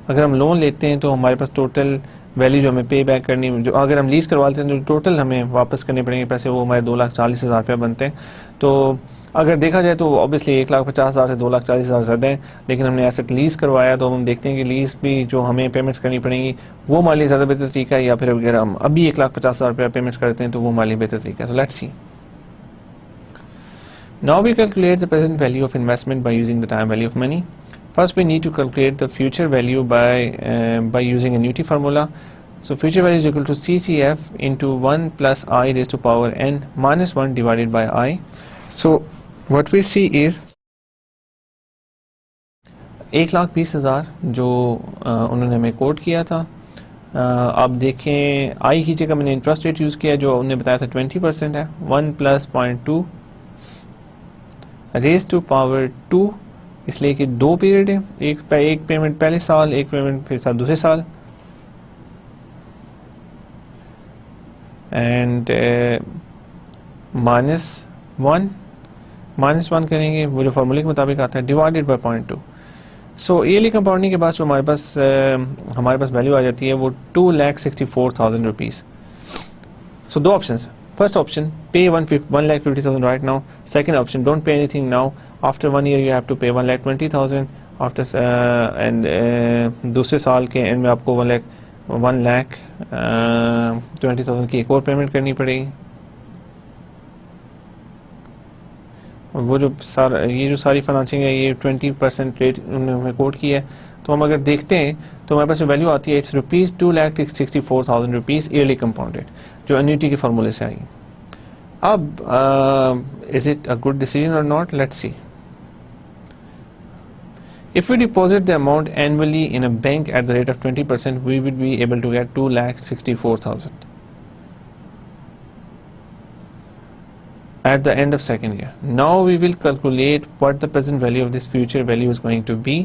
अगर हम लोन लेते हैं तो हमारे पास टोटल वैल्यू जो हमें पे बैक करनी, जो अगर हम लीज करवा लेते हैं जो टोटल हमें वापस करने पड़ेंगे पैसे, वो हमारे 2,40,000 रुपये बनते हैं। तो अगर देखा जाए तो ऑब्वियसली 1,50,000 से 2,40,000 ज़्यादा है, लेकिन हमने एसेट लीज करवाया तो हम देखते हैं कि लीज भी जो हमें पेमेंट्स करनी पड़ेंगी वो हमारे लिए ज़्यादा बेहतर तरीका है, या फिर अगर हम अभी 1,50,000 रुपये पेमेंट्स करते हैं तो वो हमारे लिए बेहतर तरीका है। So let's see. Now we calculate the present value of investment by using the time value of money. First, we need to calculate the future value by using annuity formula. So future value is equal to CCF into 1 plus I raised to power n minus 1 divided by I. So what we see is 1,20,000 जो उन्होंने हमें coat किया था। अब देखें आई की जगह मैंने इंटरेस्ट रेट यूज़ किया जो उन्होंने बताया था 20% है। 1 प्लस 0.2 रेज टू पावर 2, इसलिए कि 2 पीरियड है, एक पेमेंट पहले साल, एक पेमेंट फिर साल दूसरे साल, एंड माइनस वन करेंगे वो जो फार्मूले के मुताबिक आता है, डिवाइडेड बाय 0.2। सो ईयरली कंपाउंडिंग के बाद जो हमारे पास वैल्यू आ जाती है वो 2,64,000 रुपीज़। सो दो ऑप्शन है। First option, pay 1,50,000 right now. Second option, don't pay anything now. After 1 year, you have to pay 1,20,000. After दूसरे साल के एंड में आपको 1,20,000 की एक और पेमेंट करनी पड़ेगी। वो जो ये जो सारी फाइनेंसिंग है ये 20% रेट उन्होंने कोट की है। तो हम अगर देखते हैं तो हमारे पास वैल्यू आती है it's rupees 2,64,000 rupees yearly compounded, जो एन्युटी के फार्मूले से आई। अब is it a good decision और not, let's see. If we deposit the amount annually in a bank at the rate of 20%, we would be able to get 2,64,000 at the end of second year. Now we will calculate what the present value of this future value is going to be,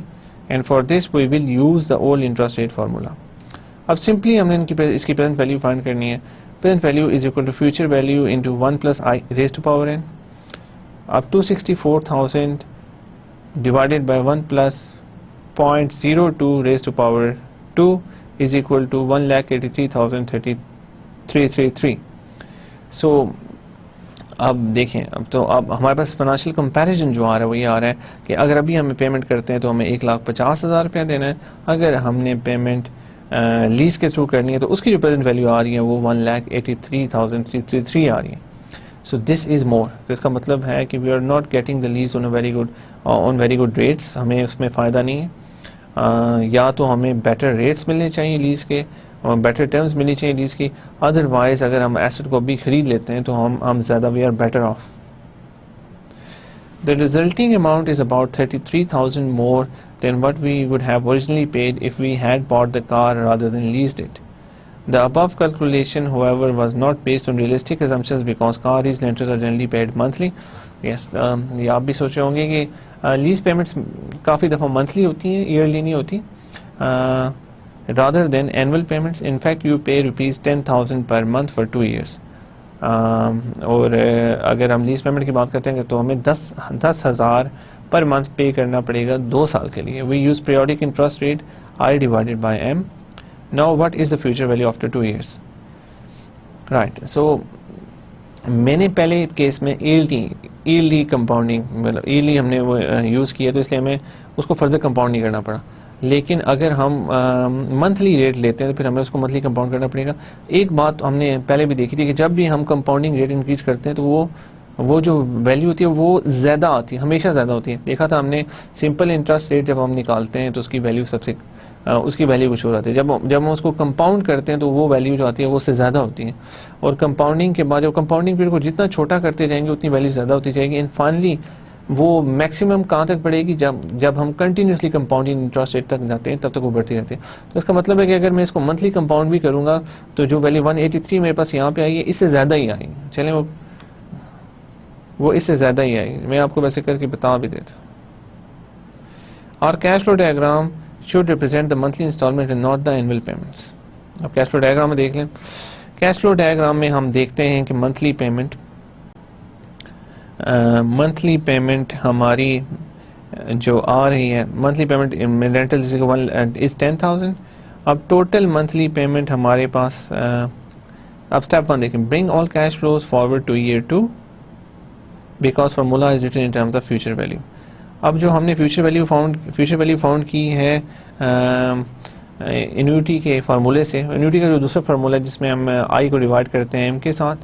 and for this we will use the old interest rate formula. अब simply हमने इसकी present value find करनी है। Present value is equal to future value into 1 plus I raised to power n. अब 264,000 divided by 1 plus 0.02 raised to power 2 is equal to 1,83,333. So अब देखें, अब हमारे पास फाइनेंशियल कंपैरिजन जो आ रहा है वो ये आ रहा है कि अगर अभी हमें पेमेंट करते हैं तो हमें 1,50,000 रुपया देना है, अगर हमने पेमेंट लीज के थ्रू करनी है तो उसकी जो प्रेजेंट वैल्यू आ रही है वो 1,83,333 आ रही है। सो दिस इज़ मोर, तो इसका मतलब है कि we are not getting the lease on very good rates, हमें उसमें फ़ायदा नहीं है। या तो हमें बेटर रेट्स मिलने चाहिए लीज के, बेटर टर्म्स मिलनी चाहिए लीज की, अदरवाइज अगर हम एसेट को भी खरीद लेते हैं तो हम ज़्यादा we are better off. The resulting amount is about 33,000 more than what we would have originally paid if we had bought the car rather than leased it. The above calculation, however, was not based on realistic assumptions because car lease rentals are generally paid monthly. Yes, ये आप भी सोचे होंगे कि lease payments काफ़ी दफ़ा monthly होती हैं, ईयरली नहीं होती, rather than annual payments. In fact, you pay ₹10,000 per month for 2 years. और अगर हम लीज पेमेंट की बात करते हैं तो हमें 10,000 पर मंथ पे करना पड़ेगा 2 साल के लिए। We use periodic interest rate I divided by M. Now what is the future value after 2 years? Right, so मैंने पहले केस में ईयरली कंपाउंडिंग मतलब ईयरली हमने वो यूज़ किया तो इसलिए हमें उसको फर्दर कंपाउंड नहीं करना पड़ा। लेकिन अगर हम मंथली रेट लेते हैं तो फिर हमें उसको मंथली कंपाउंड करना पड़ेगा। एक बात हमने पहले भी देखी थी कि जब भी हम कंपाउंडिंग रेट इंक्रीज करते हैं तो वो जो वैल्यू होती है वो ज़्यादा आती है, हमेशा ज़्यादा होती है। देखा था हमने सिंपल इंटरेस्ट रेट जब हम निकालते हैं तो उसकी वैल्यू उसकी वैल्यू कुछ हो जाती है, जब हम उसको कंपाउंड करते हैं तो वो वैल्यू जो आती है वो उससे ज़्यादा होती है। और कंपाउंडिंग के बाद जब कंपाउंडिंग पीरियड को जितना छोटा करते जाएंगे उतनी वैल्यू ज़्यादा होती जाएगी, एंड फाइनली वो मैक्सिमम कहाँ तक बढ़ेगी जब हम कंटिन्यूसली कंपाउंडिंग इंटरेस्ट रेट तक जाते हैं तब तक वो बढ़ती रहती है। तो इसका मतलब है कि अगर मैं इसको मंथली कंपाउंड भी करूँगा तो जो वैल्यू 183 मेरे पास यहाँ पे आई है इससे ज़्यादा ही आएगी। चलें वो इससे ज़्यादा ही आएगी, मैं आपको वैसे करके बता भी देता हूँ। और cash flow diagram should represent the monthly installment and not the annual payments. अब कैश फ्लो डायग्राम में देख लें। कैश फ्लो डायग्राम में हम देखते हैं कि मंथली पेमेंट हमारी जो आ रही है, मंथली पेमेंट रेंटल इज 10,000 अब टोटल मंथली पेमेंट हमारे पास अब स्टेप 1 देखें, bring all cash flows forward to year 2 because formula is written in terms of future value. अब जो हमने फ्यूचर वैल्यू फाउंड की है एन्युटी के फार्मूले से, एन्युटी का जो दूसरा फार्मूला है जिसमें हम आई को डिवाइड करते हैं एम के साथ,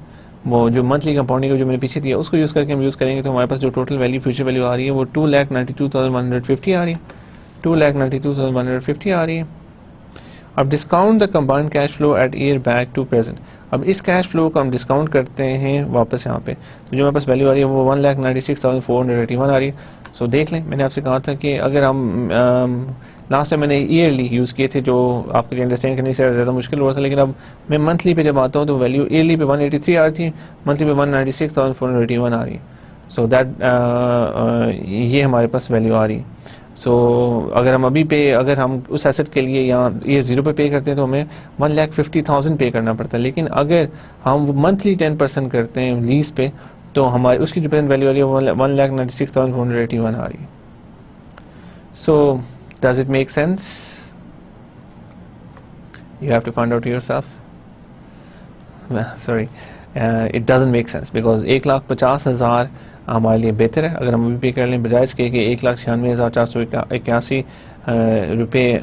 वो जो मंथली कंपाउंडिंग का जो मैंने पीछे दिया उसको यूज़ करके हम यूज़ करेंगे, तो हमारे पास जो टोटल वैल्यू फ्यूचर वैल्यू आ रही है वो 2,92,150 आ रही है, 2,92,150 आ रही है। अब discount the combined cash flow at year back to present. अब इस कैश फ्लो को हम डिस्काउंट करते हैं वापस यहाँ पे, तो जो हमारे पास वैल्यू आ रही है वो 1,96,481 आ रही है। सो देख लें, मैंने आपसे कहा था कि अगर हम लास्ट टाइम मैंने ईयरली यूज़ किए थे, जो आपके लिए अंडरस्टैंड करने से ज़्यादा मुश्किल हो रहा था, लेकिन अब मैं मंथली पे जब आता हूँ तो वैल्यू ईयरली पे 183 आ रही थी, मंथली पे 196,481 आ रही है। सो दैट ये हमारे पास वैल्यू आ रही है। सो अगर हम अभी पे, अगर हम उस एसेट के लिए यहाँ ईयर 0 पे पे करते हैं तो हमें 1,50,000 पे करना पड़ता है, लेकिन अगर हम मंथली 10% करते हैं लीज पे तो हमारी उसकी जो प्रेजेंट वैल्यू आ रही है 1,96,481 आ रही है। सो does it make sense? You have to find out yourself. Sorry, it doesn't make sense because 1,50,000 हमारे लिए बेहतर है अगर हम अभी पे कर लें, बजाय इसके कि 1,96,481 रुपये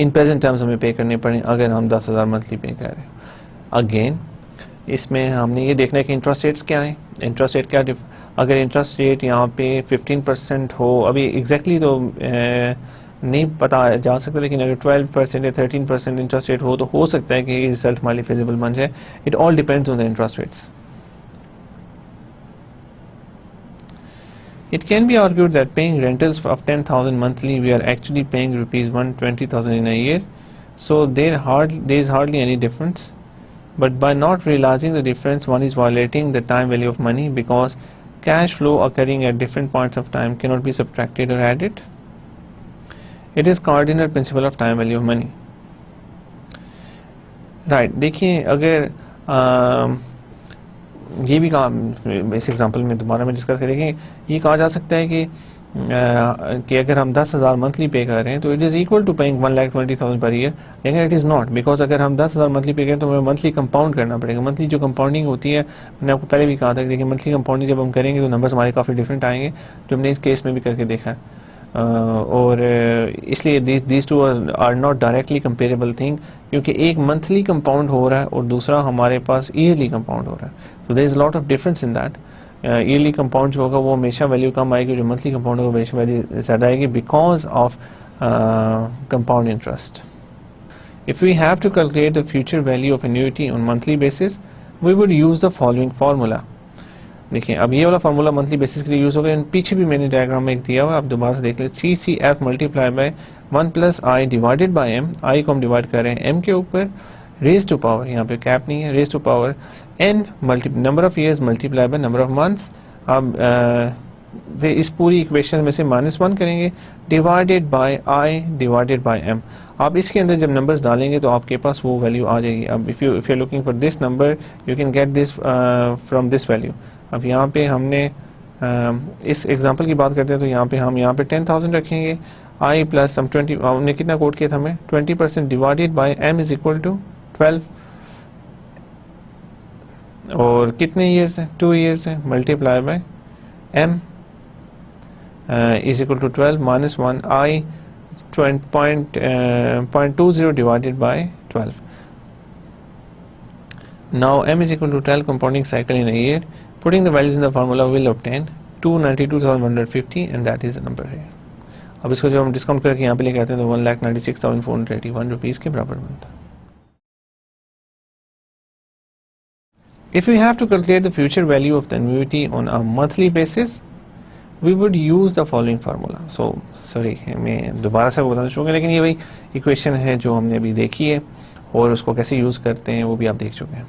इन प्रेजेंट टर्म्स हमें पे करने पड़े अगर हम 10,000 मंथली पे कर रहे हैं। अगेन इसमें हमने ये देखना है कि इंटरेस्ट रेट्स क्या हैं, इंटरेस्ट रेट क्या, अगर इंटरेस्ट रेट यहाँ पे 15% हो, अभी एग्जैक्टली तो नहीं पता जा सकता, लेकिन अगर 12% या 13% इंटरेस्ट रेट हो तो हो सकता है कि रिजल्ट हमारे लिए फिजिबल बन जाए। It all depends on the interest rates. It can be argued that paying rentals of 10,000 monthly, we are actually paying rupees 120,000 in a year, so there is hardly any difference. But by not realizing the difference, one is violating the time value of money because cash flow occurring at different points of time cannot be subtracted or added. It is cardinal principle of time value of money. Right, देखिए अगर ये भी कहा इस example में दोबारा में discuss करेंगे, ये कहा जा सकता है कि अगर हम 10,000 मंथली पे कर रहे हैं तो it is equal to paying 1,20,000 per year, लेकिन इट इज़ नॉट, बिकॉज अगर हम 10,000 मंथली पे करें तो हमें मंथली कंपाउंड करना पड़ेगा। मंथली जो कंपाउंडिंग होती है, मैंने आपको पहले भी कहा था कि देखिए मंथली कंपाउंडिंग जब हम करेंगे तो नंबर्स हमारे काफ़ी डिफरेंट आएंगे, जो हमने इस केस में भी करके देखा है। और इसलिए these two are not directly comparable thing, क्योंकि एक मंथली कंपाउंड हो रहा है और दूसरा हमारे पास ईयरली कंपाउंड हो रहा है। So there is lot of difference in that. Yearly compound जो होगा वो हमेशा वैल्यू कम आएगी, जो मंथली कंपाउंड होगा हमेशा वैल्यू ज़्यादा आएगी because of compound interest. If we have to calculate the future value of annuity on monthly basis, we would use the following formula. देखिए अब ये वाला फार्मूला मंथली बेसिस के लिए यूज़ होगा, पीछे भी मैंने डायग्राम में एक दिया हुआ, आप दोबारा से देख लें। CCF multiply by 1 plus i divided by by, m i हम डिवाइड कर रहे हैं एम के ऊपर, रेज टू पावर, यहाँ पे कैप नहीं है, raise to power n number of years multiply by number of months. अब इस पूरी इक्वेशन में से -1 करेंगे, divided by i divided by m. आप इसके अंदर जब नंबर्स डालेंगे तो आपके पास वो वैल्यू आ जाएगी। अब if you are looking for this number you can get this from this value. अब यहाँ पे हमने इस एग्जांपल की बात करते हैं तो यहाँ पे हम 10,000 रखेंगे, आई प्लस हम 20, हमने कितना कोट किया था हमें 20% divided by m is equal to 12, और कितने ईयर्स हैं 2 ईयर्स हैं, multiply by m is equal to 12 minus 1 i 0.20 divided by 12. Now m is equal to 12 compounding cycle in a year. Putting the values in the formula will obtain 292,150 and that is the number here. अब इसको जब हम discount करके यहाँ पे लेके आते हैं तो 1,96,481 रुपीज़ के बराबर बनता है। If we have to calculate the future value of the annuity on a monthly basis, we would use the following formula. So sorry मैं दोबारा से बताना चाहूँगा, लेकिन ये वही इक्वेशन है जो हमने अभी देखी है और उसको कैसे यूज़ करते हैं वो भी आप देख चुके हैं।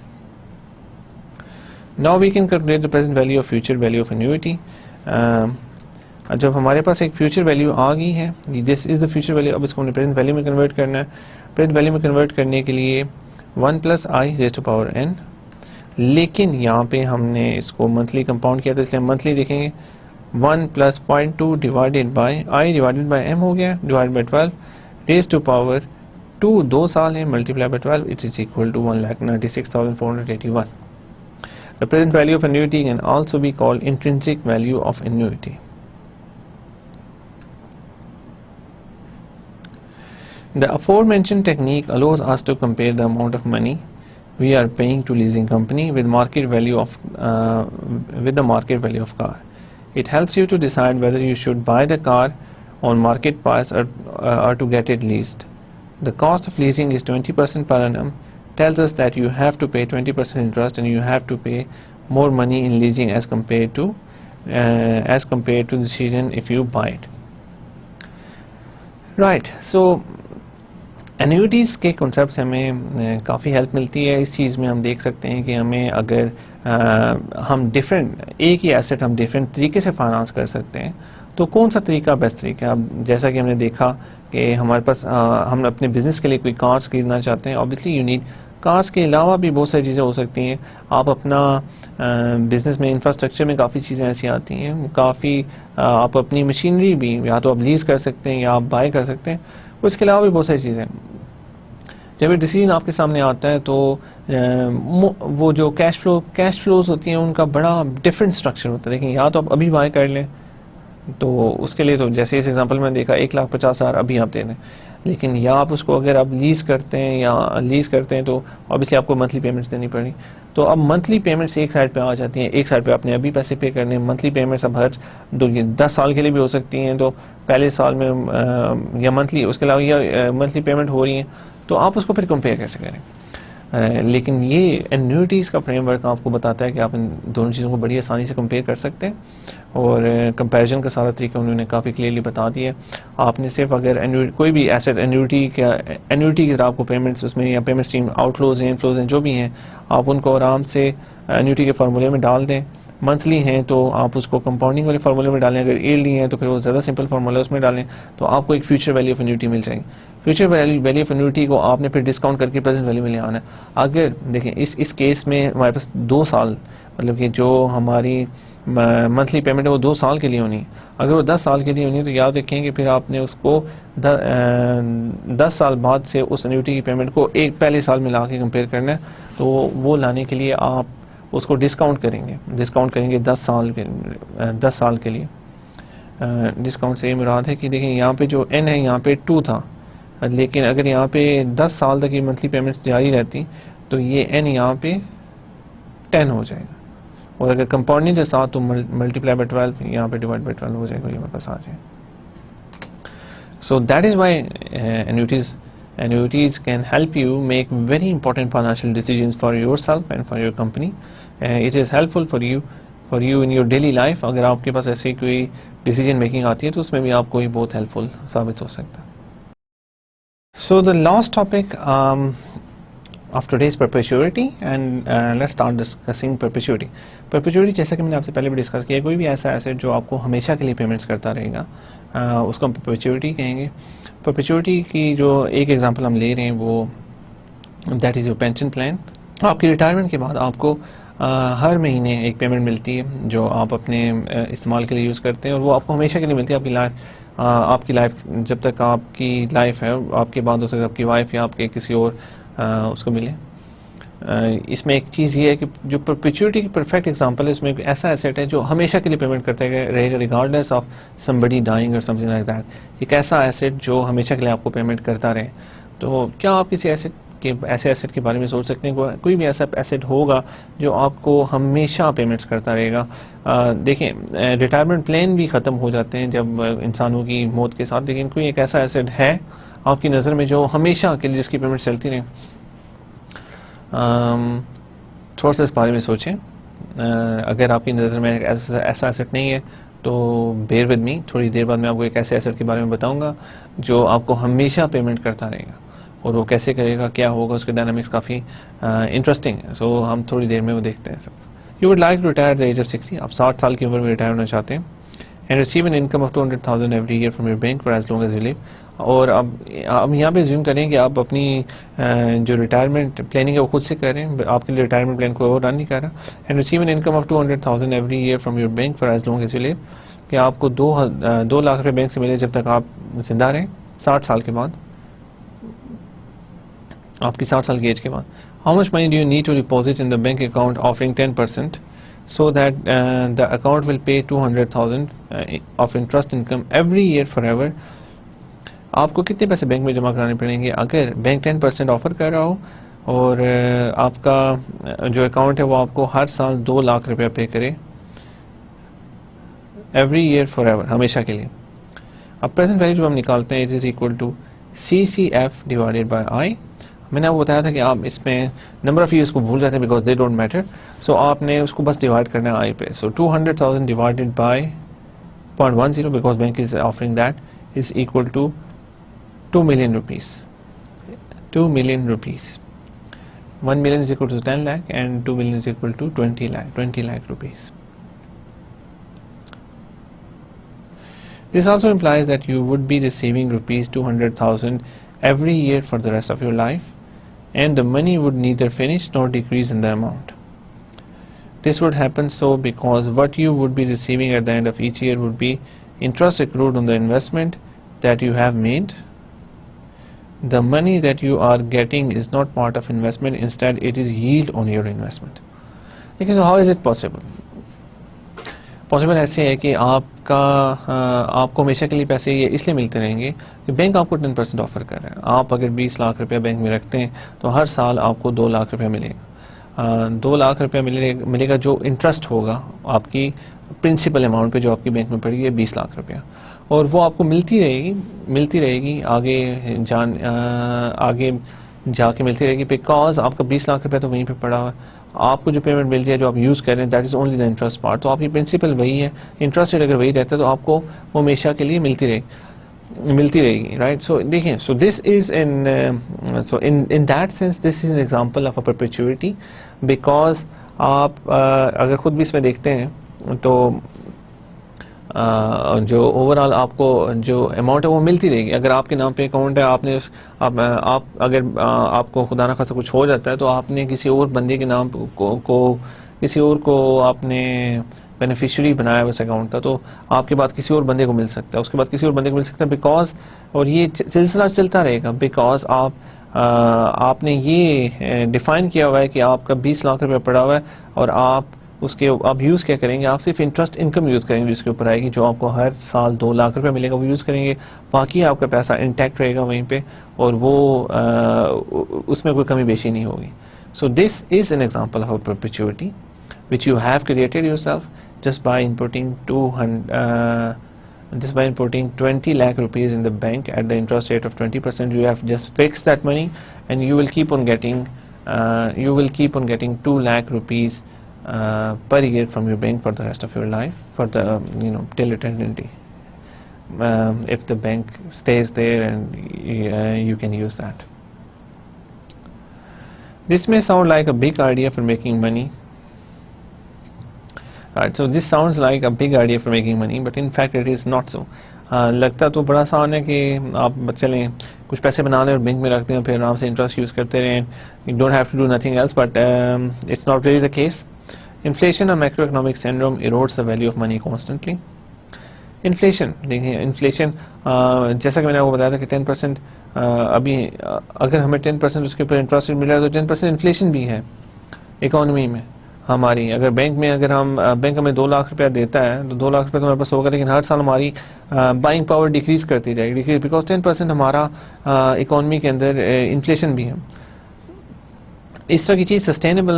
Now we can calculate the present value of future value of annuity. जब हमारे पास एक फ्यूचर वैल्यू आ गई है, this is the future value, अब इसको हमने प्रेजेंट वैल्यू में कन्वर्ट करना है। प्रेजेंट वैल्यू में कन्वर्ट करने के लिए 1 plus i raise to power n, लेकिन यहाँ पे हमने इसको मंथली कंपाउंड किया था इसलिए मंथली देखेंगे 1 plus 0.2 divided by i divided by m हो गया, divide by 12 raise to power 2 साल है, multiply by 12, it is equal to 1,96,481. The present value of annuity can also be called intrinsic value of annuity. The aforementioned technique allows us to compare the amount of money we are paying to leasing company with the market value of car. It helps you to decide whether you should buy the car on market price or to get it leased. The cost of leasing is 20% per annum, tells us that you have to pay 20% interest and you have to pay more money in leasing as compared to the decision if you buy it. Right, so एन्यूटीज़ के concept से हमें काफ़ी help मिलती है. इस चीज़ में हम देख सकते हैं कि हमें अगर हम डिफरेंट एक ही एसेट हम डिफरेंट तरीके से फाइनेंस कर सकते हैं तो कौन सा तरीका बेस्ट तरीका है. अब जैसा कि हमने देखा कि हमारे पास हम अपने बिज़नेस के लिए कोई कार्स खरीदना चाहते हैं, ऑब्वियसली यू नीड कार्स के अलावा भी बहुत सारी चीज़ें हो सकती हैं. आप अपना बिज़नेस में इंफ्रास्ट्रक्चर में काफ़ी चीज़ें ऐसी आती हैं, काफ़ी आप अपनी मशीनरी भी या तो आप लीज़ कर सकते हैं या आप बाय कर सकते हैं. उसके अलावा भी बहुत सारी चीज़ें. जब ये डिसीजन आपके सामने आता है तो वो जो कैश फ्लोज होती हैं उनका बड़ा डिफरेंट स्ट्रक्चर होता है. देखिए, या तो आप अभी बाय कर लें तो उसके लिए तो जैसे इस एग्जांपल में देखा 1,50,000 अभी आप दे दें, लेकिन या आप उसको अगर आप लीज़ करते हैं तो ऑब्वियसली आपको मंथली पेमेंट्स देनी पड़ी. तो अब मंथली पेमेंट्स एक साइड पे आ जाती हैं, एक साइड पे आपने अभी पैसे पे करने. मंथली पेमेंट्स अब हर 10 साल के लिए भी हो सकती हैं, तो पहले साल में या मंथली, उसके अलावा या मंथली पेमेंट हो रही हैं, तो आप उसको फिर कंपेयर कैसे करें. लेकिन ये एन्यूटीज़ का फ्रेमवर्क आपको बताता है कि आप इन दोनों चीज़ों को बड़ी आसानी से कंपेयर कर सकते हैं. और कंपैरिजन का सारा तरीका उन्होंने काफ़ी क्लियरली बता दिया. आपने सिर्फ अगर कोई भी एसेट एन्यूटी की तरह आपको पेमेंट्स उसमें या पेमेंट स्ट्रीम आउटफ्लोज हैं इनफ्लोज हैं जो भी हैं, आप उनको आराम से एन्यूटी के फार्मूले में डाल दें. मंथली हैं तो आप उसको कंपाउंडिंग वाले फार्मूले में डालें, अगर ईयरली हैं तो फिर वो ज़्यादा सिंपल फार्मूला उसमें डालें, तो आपको एक फ्यूचर वैल्यू ऑफ एन्यूटी मिल जाएगी. फ्यूचर वैल्यू ऑफ एन्यूटी को आपने फिर डिस्काउंट करके प्रेजेंट वैल्यू में ले आना है. अगर देखें इस केस में हमारे पास 2 साल, मतलब कि जो हमारी मंथली पेमेंट है वो 2 साल के लिए होनी है. अगर वो 10 साल के लिए होनी है तो याद रखें कि फिर आपने उसको 10 साल बाद से उस एन्यूटी की पेमेंट को एक पहले साल में ला के कंपेयर करना है. तो वो लाने के लिए आप उसको डिस्काउंट करेंगे 10 साल के लिए. डिस्काउंट से ये मुराद है कि देखें यहाँ पे जो n है यहाँ पे 2 था, लेकिन अगर यहाँ पे 10 साल तक ये मंथली पेमेंट्स जारी रहती तो ये n यहाँ पे 10 हो जाएगा. और अगर कंपाउंडिंग के साथ तो मल्टीप्लाई बाय 12 यहाँ पे डिवाइड बाय 12 हो जाएगा, ये मेरे पास आ जाए. So that is why annuities can help you make very important financial decisions for yourself and for your company. It is helpful for you in your daily life. अगर आपके पास ऐसी कोई डिसीजन मेकिंग आती है तो उसमें भी आपको ये बहुत हेल्पफुल साबित हो सकता है. So the last topic of today's perpetuity, and let's start discussing perpetuity. Perpetuity जैसा कि मैंने आपसे पहले भी डिस्कस किया, कोई भी ऐसा एसेट जो आपको हमेशा के लिए पेमेंट्स करता रहेगा उसको हम perpetuity कहेंगे. परपेचुइटी की जो एक एग्जांपल हम ले रहे हैं वो that is your pension plan. आपकी रिटायरमेंट के बाद आपको हर महीने एक पेमेंट मिलती है जो आप अपने इस्तेमाल के लिए यूज़ करते हैं, और वो आपको हमेशा के लिए मिलती है. आपकी लाइफ जब तक आपकी लाइफ है, आपके बाद हो सकता है आपकी वाइफ या आपके किसी और उसको मिले. इसमें एक चीज़ ये है कि जो परपेचुइटी की परफेक्ट एग्जांपल है, इसमें एक ऐसा एसेट है जो हमेशा के लिए पेमेंट करता रहेगा रिगार्डलेस ऑफ समबडी डाइंग और समथिंग लाइक दैट. एक ऐसा एसेट जो हमेशा के लिए आपको पेमेंट करता रहे. तो क्या आप किसी ऐसे एसेट के बारे में सोच सकते हैं? कोई भी ऐसा एसेट होगा जो आपको हमेशा पेमेंट्स करता रहेगा. देखें, रिटायरमेंट प्लान भी ख़त्म हो जाते हैं जब इंसानों की मौत के साथ, लेकिन कोई एक ऐसा एसेट है आपकी नज़र में जो हमेशा के लिए जिसकी पेमेंट चलती रहे. थोड़ा सा इस बारे में सोचें. अगर आपकी नज़र में ऐसा एसेट नहीं है तो बेयर विद मी, थोड़ी देर बाद मैं आपको एक ऐसे एसेट के बारे में बताऊंगा जो आपको हमेशा पेमेंट करता रहेगा, और वो कैसे करेगा, क्या होगा, उसके डायनामिक्स काफ़ी इंटरेस्टिंग है. सो हम थोड़ी देर में वो देखते हैं. You would like to retire at the age of 60. आप 60 साल की उम्र में रिटायर होना चाहते हैं. And receive an income of 200,000 every year from your bank for as long as you live. और अब यहाँ पे ज्यूम करें कि आप अपनी जो रिटायरमेंट प्लानिंग है वो खुद से कर रहे हैं, आपके लिए रिटायरमेंट प्लान कोई और रन नहीं कर रहा. And receive an income of 200,000 every year from your bank for as long as you live, कि आपको 2 लाख रुपये बैंक से मिले जब तक आप जिंदा रहें 60 साल के बाद. आपकी 60 साल की एज के बाद, how much money do you need to deposit in the bank account offering 10% so that the account will pay 200,000 of interest income every year forever. आपको कितने पैसे बैंक में जमा कराने पड़ेंगे अगर बैंक 10% ऑफर कर रहा हो और आपका जो अकाउंट है वो आपको हर साल 2 लाख रुपया पे करे एवरी ईयर फॉर एवर, हमेशा के लिए। अब प्रेजेंट वैल्यू जब हम निकालते हैं, it is equal to CCF divided by i. मैंने आपको बताया था कि आप इसमें नंबर ऑफ ईयर्स को भूल जाते हैं because they don't matter, so आपने उसको बस डिवाइड करना है आई पे। So 200,000 divided by 0.10 because bank is offering that is equal to 2 million rupees. 2 million rupees. 1 million is equal to 10 lakh and 2 million is equal to 20 lakh rupees. This also implies that you would be receiving rupees 200,000 every year for the rest of your life, and the money would neither finish nor decrease in the amount. This would happen so because what you would be receiving at the end of each year would be interest accrued on the investment that you have made. The money that you are getting is not part of investment, instead it is yield on your investment. Okay, so how is it possible? Possible ऐसे है कि आपको हमेशा के लिए पैसे ये इसलिए मिलते रहेंगे कि बैंक आपको 10% ऑफर कर रहा है। आप अगर 20 लाख रुपया बैंक में रखते हैं तो हर साल आपको 2 लाख रुपया मिलेगा। 2 लाख रुपया मिलेगा जो इंटरेस्ट होगा आपकी प्रिंसिपल अमाउंट पे जो आपकी बैंक में पड़ी है 20 लाख रुपया, और वो आपको मिलती रहेगी आगे जाके मिलती रहेगी, बिकॉज आपका 20 लाख रुपया तो वहीं पे पड़ा हुआ है। आपको जो पेमेंट मिल रही है जो आप यूज़ कर रहे हैं that is only the interest part, तो आपकी प्रिंसिपल वही है, इंटरेस्ट रेट अगर वही रहता है तो आपको वो हमेशा के लिए मिलती रहेगी, राइट। सो देखिए, so this is in that sense this is an example of a perpetuity, because आप अगर खुद भी इसमें देखते हैं तो जो ओवरऑल आपको जो अमाउंट है वो मिलती रहेगी। अगर आपके नाम पे अकाउंट है, आप अगर आपको खुदा ना खासा कुछ हो जाता है तो आपने किसी और बंदे के नाम किसी और को आपने बेनिफिशियरी बनाया उस अकाउंट का, तो आपके बाद किसी और बंदे को मिल सकता है, उसके बाद किसी और बंदे को मिल सकता है, बिकॉज, और ये सिलसिला चलता रहेगा, बिकॉज आपने ये डिफाइन किया हुआ है कि आपका 20 लाख रुपया पड़ा हुआ है और आप उसके अब यूज़ क्या करेंगे, आप सिर्फ इंटरेस्ट इनकम यूज़ करेंगे जिसके ऊपर आएगी, जो आपको हर साल 2 लाख रुपए मिलेगा वो यूज़ करेंगे, बाकी आपका पैसा इंटैक्ट रहेगा वहीं पे और वो उसमें कोई कमी बेशी नहीं होगी। So this is an example of perpetuity which you have created yourself just by inputting 20 lakh rupees in the bank at the interest rate of 20%. You have just fixed that money and you will keep on getting 2 lakh rupees per year from your bank for the rest of your life, for the till eternity, if the bank stays there and you can use that. This may sound like a big idea for making money. Right, so this sounds like a big idea for making money, but in fact it is not so. लगता तो बड़ा आसान है कि आप चलें कुछ पैसे बना लें और बैंक में रखते हैं फिर आराम से इंटरेस्ट यूज़ करते रहें, you don't have to do nothing else, but it's not really the case. Inflation or macroeconomic syndrome erodes the value of money constantly. Inflation, देखिए इन्फ्लेशन जैसा कि मैंने आपको बताया था कि 10% अभी अगर हमें 10% उसके ऊपर इंटरेस्ट मिल रहा है तो 10% इन्फ्लेशन भी है इकोनॉमी में हमारी। अगर बैंक हमें 2 लाख रुपया देता है तो 2 लाख रुपया तो हमारे पास होगा, लेकिन हर साल हमारी बाइंग पावर डिक्रीज करती जाएगी, बिकॉज 10% हमारा इकोनॉमी के अंदर इन्फ्लेशन भी है। इस तरह की चीज़ सस्टेनेबल,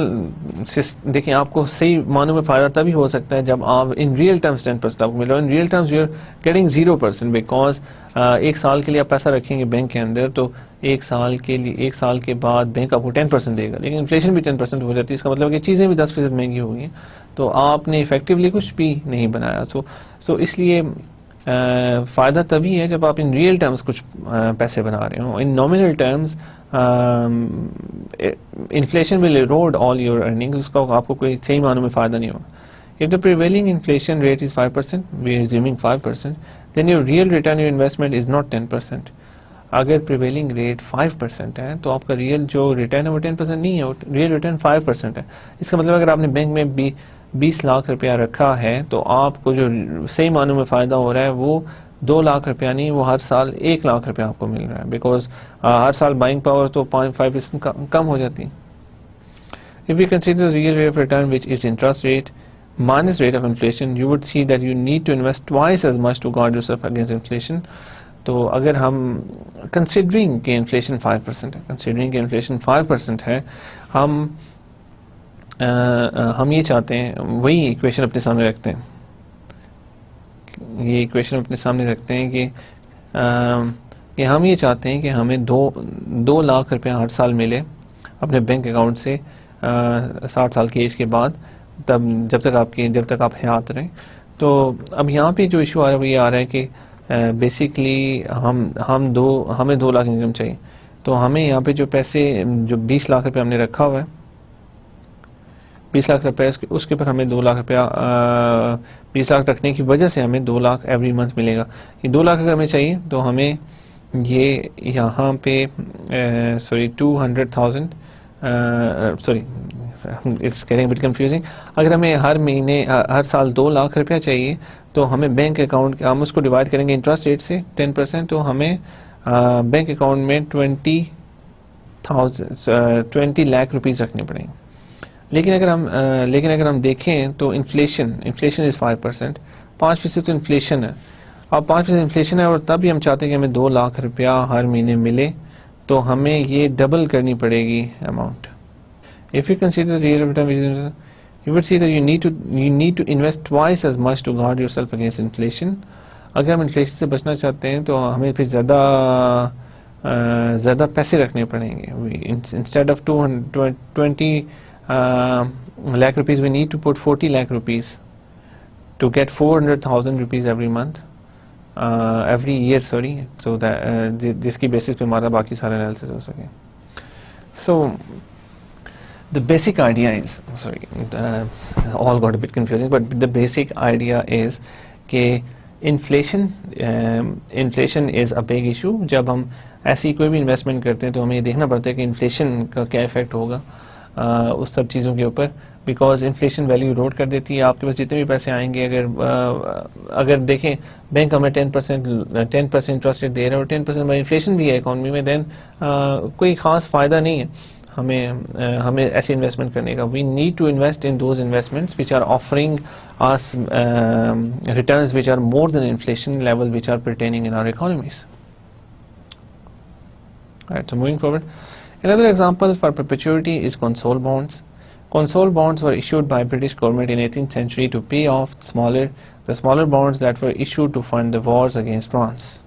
देखिए आपको सही मानों में फ़ायदा तभी हो सकता है जब आप इन रियल टर्म्स 10% आपको मिल रहा है, in real terms you are getting 0%, because 1 साल के लिए आप पैसा रखेंगे बैंक के अंदर तो 1 साल के बाद बैंक आपको 10% देगा, लेकिन इन्फ्लेशन भी 10% हो जाती है, इसका मतलब कि चीज़ें भी 10% महंगी हो गई, तो आपने इफेक्टिवली कुछ भी नहीं बनाया। सो इसलिए फ़ायदा तभी है जब आप इन रियल टर्म्स कुछ पैसे बना रहे हो। इन nominal terms inflation will Erode all your earnings, उसका आपको कोई सही मानों में फ़ायदा नहीं होगा। If the prevailing inflation rate is 5%, we are assuming 5%, then your real return on your investment is not 10%. अगर prevailing rate 5% है तो आपका रियल जो रिटर्न है वो 10% नहीं है, रियल रिटर्न 5% है। इसका मतलब अगर आपने बैंक में भी 20 लाख रुपया रखा है तो आपको जो सही मानों में फ़ायदा हो रहा है वो 2 लाख रुपया नहीं, वो हर साल 1 लाख रुपया आपको मिल रहा है, बिकॉज हर साल बाइंग पावर तो 5% कम हो जाती है. If we consider the real rate of return, which is interest rate minus rate of inflation, you would see that you need to invest twice as much to guard yourself against inflation. तो अगर हम considering कि inflation 5% है, considering कि inflation 5% है, हम ये चाहते हैं, वही इक्वेशन अपने सामने रखते हैं, ये इक्वेशन अपने सामने रखते हैं कि हम ये चाहते हैं कि हमें 2 लाख रुपया हर साल मिले अपने बैंक अकाउंट से 60 साल की एज के बाद, तब जब तक आप हयात रहें. तो अब यहाँ पे जो इशू आ रहा है वो ये आ रहा है कि बेसिकली हमें 2 लाख इनकम चाहिए. तो हमें यहाँ पे जो पैसे, जो 20 लाख रुपये हमने रखा हुआ है, 20 लाख रुपये, उसके ऊपर हमें 2 लाख रुपया 20 लाख रखने की वजह से हमें 2 लाख एवरी मंथ मिलेगा. ये 2 लाख अगर हमें चाहिए तो हमें ये यहाँ पे 200,000 sorry it's getting bit confusing. अगर हमें हर साल 2 लाख रुपया चाहिए तो हमें बैंक अकाउंट, हम उसको डिवाइड करेंगे इंटरेस्ट रेट से 10%, तो हमें बैंक अकाउंट में 20 लाख रुपीज़ रखने पड़ेंगे. लेकिन अगर हम देखें तो इन्फ्लेशन इज़ 5%, 5% तो इन्फ्लेशन है. अब 5% इन्फ्लेशन है और तब भी हम चाहते हैं कि हमें 2 लाख रुपया हर महीने मिले, तो हमें ये डबल करनी पड़ेगी amount. If you consider the real return, you would see that you need to invest twice as much to guard yourself against inflation. अगर हम इन्फ्लेशन से बचना चाहते हैं तो हमें फिर ज़्यादा पैसे रखने पड़ेंगे. Instead of 20 lakh rupees, we need to put 40 lakh rupees to get 400,000 rupees every month, every year, sorry, so that जिसकी बेसिस पे हमारा बाकी सारा एनालिसिस हो सके. So the basic idea is, all got a bit confusing, but the basic idea is कि inflation is a big issue. जब हम ऐसी कोई भी इन्वेस्टमेंट करते हैं तो हमें ये देखना पड़ता है कि इन्फ्लेशन का क्या इफेक्ट होगा उस सब चीज़ों के ऊपर, बिकॉज इन्फ्लेशन वैल्यू इरोड कर देती है. आपके पास जितने भी पैसे आएंगे, अगर देखें बैंक हमें 10% इंटरेस्ट रेट दे रहा है और 10% में इन्फ्लेशन भी है इकोनॉमी में, देन कोई ख़ास फ़ायदा नहीं है हमें ऐसी इन्वेस्टमेंट करने का. We need to invest in those investments which are offering us returns which are more than inflation level, which are pertaining in our economies. Alright, so moving forward, another example for perpetuity is console bonds. Console bonds were issued by British government in 18th century to pay off the smaller bonds that were issued to fund the wars against France.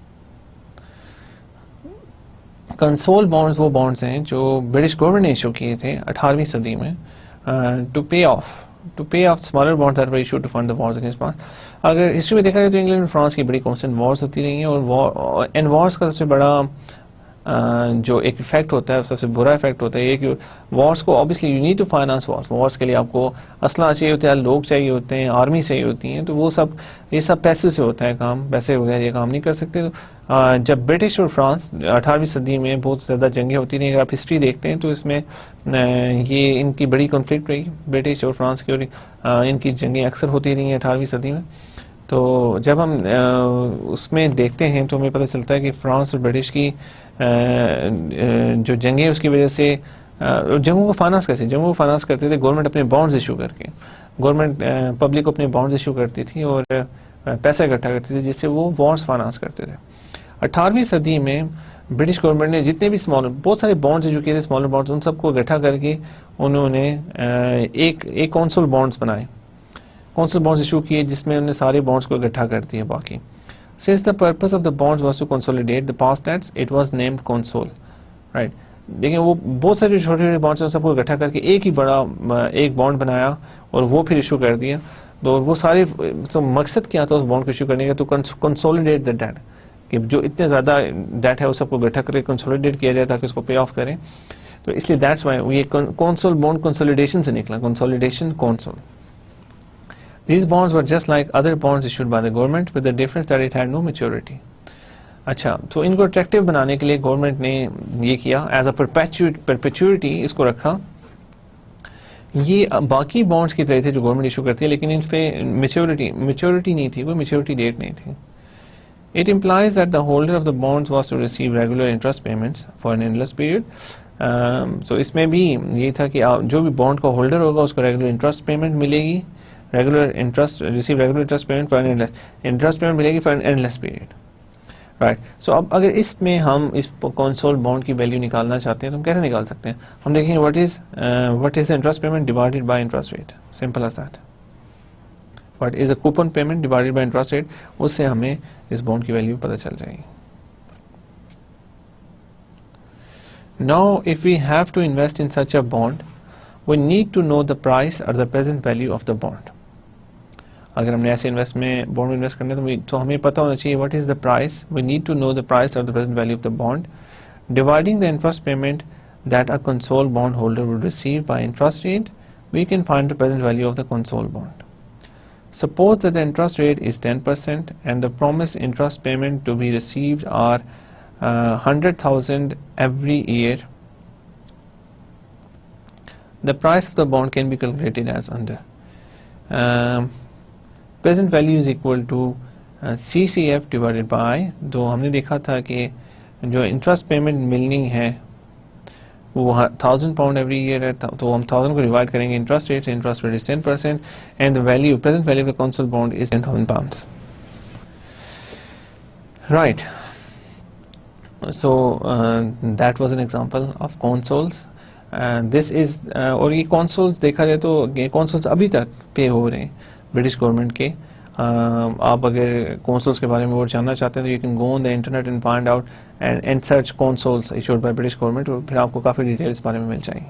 Console bonds वो bonds हैं जो British government ने issue किए थे 18वीं सदी में to pay off smaller bonds that were issued to fund the wars against France. अगर history में देखा जाए तो इंग्लैंड और फ्रांस की बड़ी कांस्टेंट वॉर्स होती रही हैं, और इन वॉर्स का सबसे बड़ा जो एक इफेक्ट होता है, सबसे बुरा इफेक्ट होता है ये कि वॉर्स को obviously you need to finance wars के लिए आपको असला चाहिए होता है, लोग चाहिए होते हैं, आर्मी चाहिए होती हैं, तो वो सब ये सब पैसे से होता है काम, पैसे वगैरह ये काम नहीं कर सकते. तो जब ब्रिटिश और फ्रांस 18वीं सदी में बहुत ज़्यादा जंगें होती रही, अगर आप हिस्ट्री देखते हैं तो इसमें ये इनकी बड़ी कॉन्फ्लिक्ट रही ब्रिटिश और फ्रांस की, और इनकी जंगें अक्सर होती रही हैं 18वीं सदी में. तो जब हम उसमें देखते हैं तो हमें पता चलता है कि फ्रांस और ब्रिटिश की जो जंगें उसकी वजह से जंगों को फाइनेंस करते थे गवर्नमेंट अपने बॉन्ड्स इशू करके. गवर्नमेंट पब्लिक को अपने बॉन्ड्स इशू करती थी और पैसा इकट्ठा करती थी जिससे वो वॉर्स फाइनेंस करते थे. 18वीं सदी में ब्रिटिश गवर्नमेंट ने जितने भी बहुत सारे बॉन्ड्स इशू किए थे, स्मॉलर बॉन्ड्स, उन सबको इकट्ठा करके उन्होंने एक कौंसल बॉन्ड्स बनाए, कौंसल बॉन्ड्स इशू किए जिसमें उन्होंने सारे बॉन्ड्स को इकट्ठा कर दिया. बाकी since the purpose of the bonds was to consolidate the past debts, it was named console, right. देखिए वो बहुत सारे छोटे छोटे बॉन्ड्स हैं, सबको इकट्ठा करके एक ही बड़ा एक बॉन्ड बनाया और वो फिर इशू कर दिया. तो वो सारे, तो मकसद क्या था उस बॉन्ड को इशू करने का, तो कंसोलिडेट द डेट, कि जो इतने ज़्यादा डेट है वो सबको इकट्ठा करके कंसोलिडेट किया जाए ताकि उसको पे ऑफ करें. तो इसलिए दैट्स वाई ये कौंसल बॉन्ड कंसोलिडेशन से निकला, consolidation consol. These bonds were just like other bonds issued by the government, with the difference that it had no maturity. अच्छा, तो इनको अट्रैक्टिव बनाने के लिए गवर्नमेंट ने ये किया, एज अ परपेचुइटी इसको रखा. ये बाकी बॉन्ड्स की तरह थे जो गवर्नमेंट इशू करती है, लेकिन इन पे मेच्योरिटी नहीं थी, कोई मेच्योरिटी डेट नहीं थी. It implies that the holder of the bonds was to receive regular interest payments for an endless period. So इसमें भी ये था कि जो भी बॉन्ड का होल्डर होगा उसको रेगुलर इंटरेस्ट पेमेंट मिलेगी, regular interest payment for an interest payment मिलेगी for an endless period, right. So अब अगर इसमें हम इस कंसोल बॉन्ड की वैल्यू निकालना चाहते हैं तो हम कैसे निकाल सकते हैं? हम देखेंगे what is interest payment divided by interest rate, simple as that. What is a coupon payment divided by interest rate, उससे हमें इस बॉन्ड की वैल्यू पता चल जाएगी. Now, if we have to invest in such a bond, we need to know the price or the present value of the bond. अगर हमने ऐसे इन्वेस्ट में बॉन्ड में इन्वेस्ट करना है तो हमें पता होना चाहिए what is the price. We need to know the price or the present value of the bond, dividing the interest payment that a console bond holder would receive by interest rate. We can find the present value of the console bond. Suppose that the interest rate is 10% and the promised interest payment to be received are 100,000 every year. The price of the bond can be calculated as under. Present value is equal to CCF divided by, दो हमने देखा था कि जो interest payment मिलनी है वो 1000 pound every year है, तो हम 1000 को डिवाइड करेंगे इंटरेस्ट रेट से. Interest rate is 10% and the value, present value of the console bond is 10,000 pounds, right. So that was an example of consoles. This is और ये consoles देखा जाए तो ये consoles अभी तक पे हो रहे हैं ब्रिटिश गवर्नमेंट के. आप अगर consoles के बारे में और जानना चाहते हैं तो you can go on the internet and find out and search consoles issued by British government, और फिर आपको काफ़ी डिटेल इस बारे में मिल जाएंगी.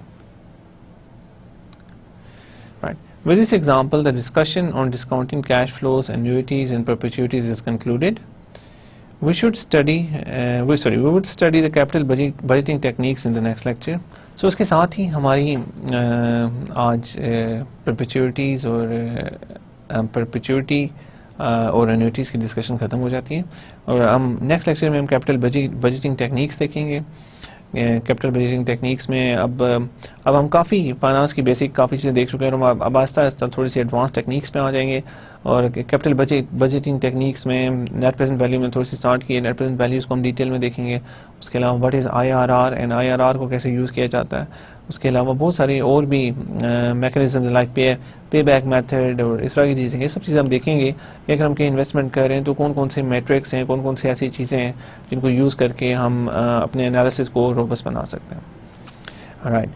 Right. With this example, the discussion on discounting cash flows, annuities and perpetuities is concluded. We would study the capital budgeting techniques in the next lecture. So उसके साथ ही हमारी आज perpetuities और annuities की डिस्कशन ख़त्म हो जाती है, और हम नेक्स्ट लेक्चर में हम कैपिटल बजटिंग टेक्निक्स देखेंगे. कैपिटल बजटिंग टेक्निक्स में अब हम काफ़ी फाइनेंस की बेसिक काफ़ी चीज़ें देख चुके हैं, और अब आहिस्ता आहिस्ता थोड़ी सी एडवांस टेक्निक्स में आ जाएंगे. और कैपिटल बजटिंग टेक्निक्स में नेट प्रेजेंट वैल्यू में थोड़ी सी स्टार्ट की है. नेट प्रेजेंट वैल्यूज़ को हम डिटेल में देखेंगे. उसके अलावा what is IRR and IRR को कैसे यूज़ किया जाता है. उसके अलावा बहुत सारी और भी मैकेनिज्म लाइक पे बैक मेथड और इस तरह की चीज़ें, ये सब चीज़ें हम देखेंगे कि अगर हम कहीं इन्वेस्टमेंट कर रहे हैं तो कौन कौन से मैट्रिक्स हैं, कौन कौन सी ऐसी चीज़ें हैं जिनको यूज़ करके हम अपने एनालिसिस को रोबस्ट बना सकते हैं. Right.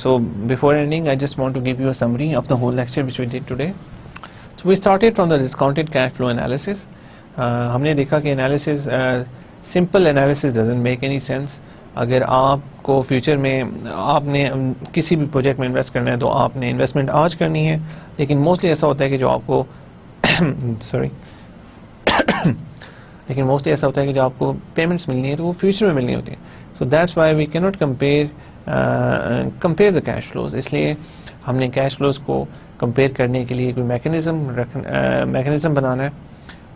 So before ending, I just want to give you a summary of the whole lecture which we did today. So we started from the discounted cash flow analysis. हमने देखा कि analysis, simple analysis doesn't make any sense. अगर आपको future में आपने किसी भी project में इन्वेस्ट करना है तो आपने इन्वेस्टमेंट आज करनी है, लेकिन मोस्टली ऐसा होता है कि जो आपको लेकिन मोस्टली ऐसा होता है कि जो आपको पेमेंट्स मिलनी है तो वो फ्यूचर में मिलनी होती है. So that's why we can not compare the cash flows. इसलिए हमने कैश फ्लोज को कंपेयर करने के लिए कोई मैकेनिज्म बनाना है.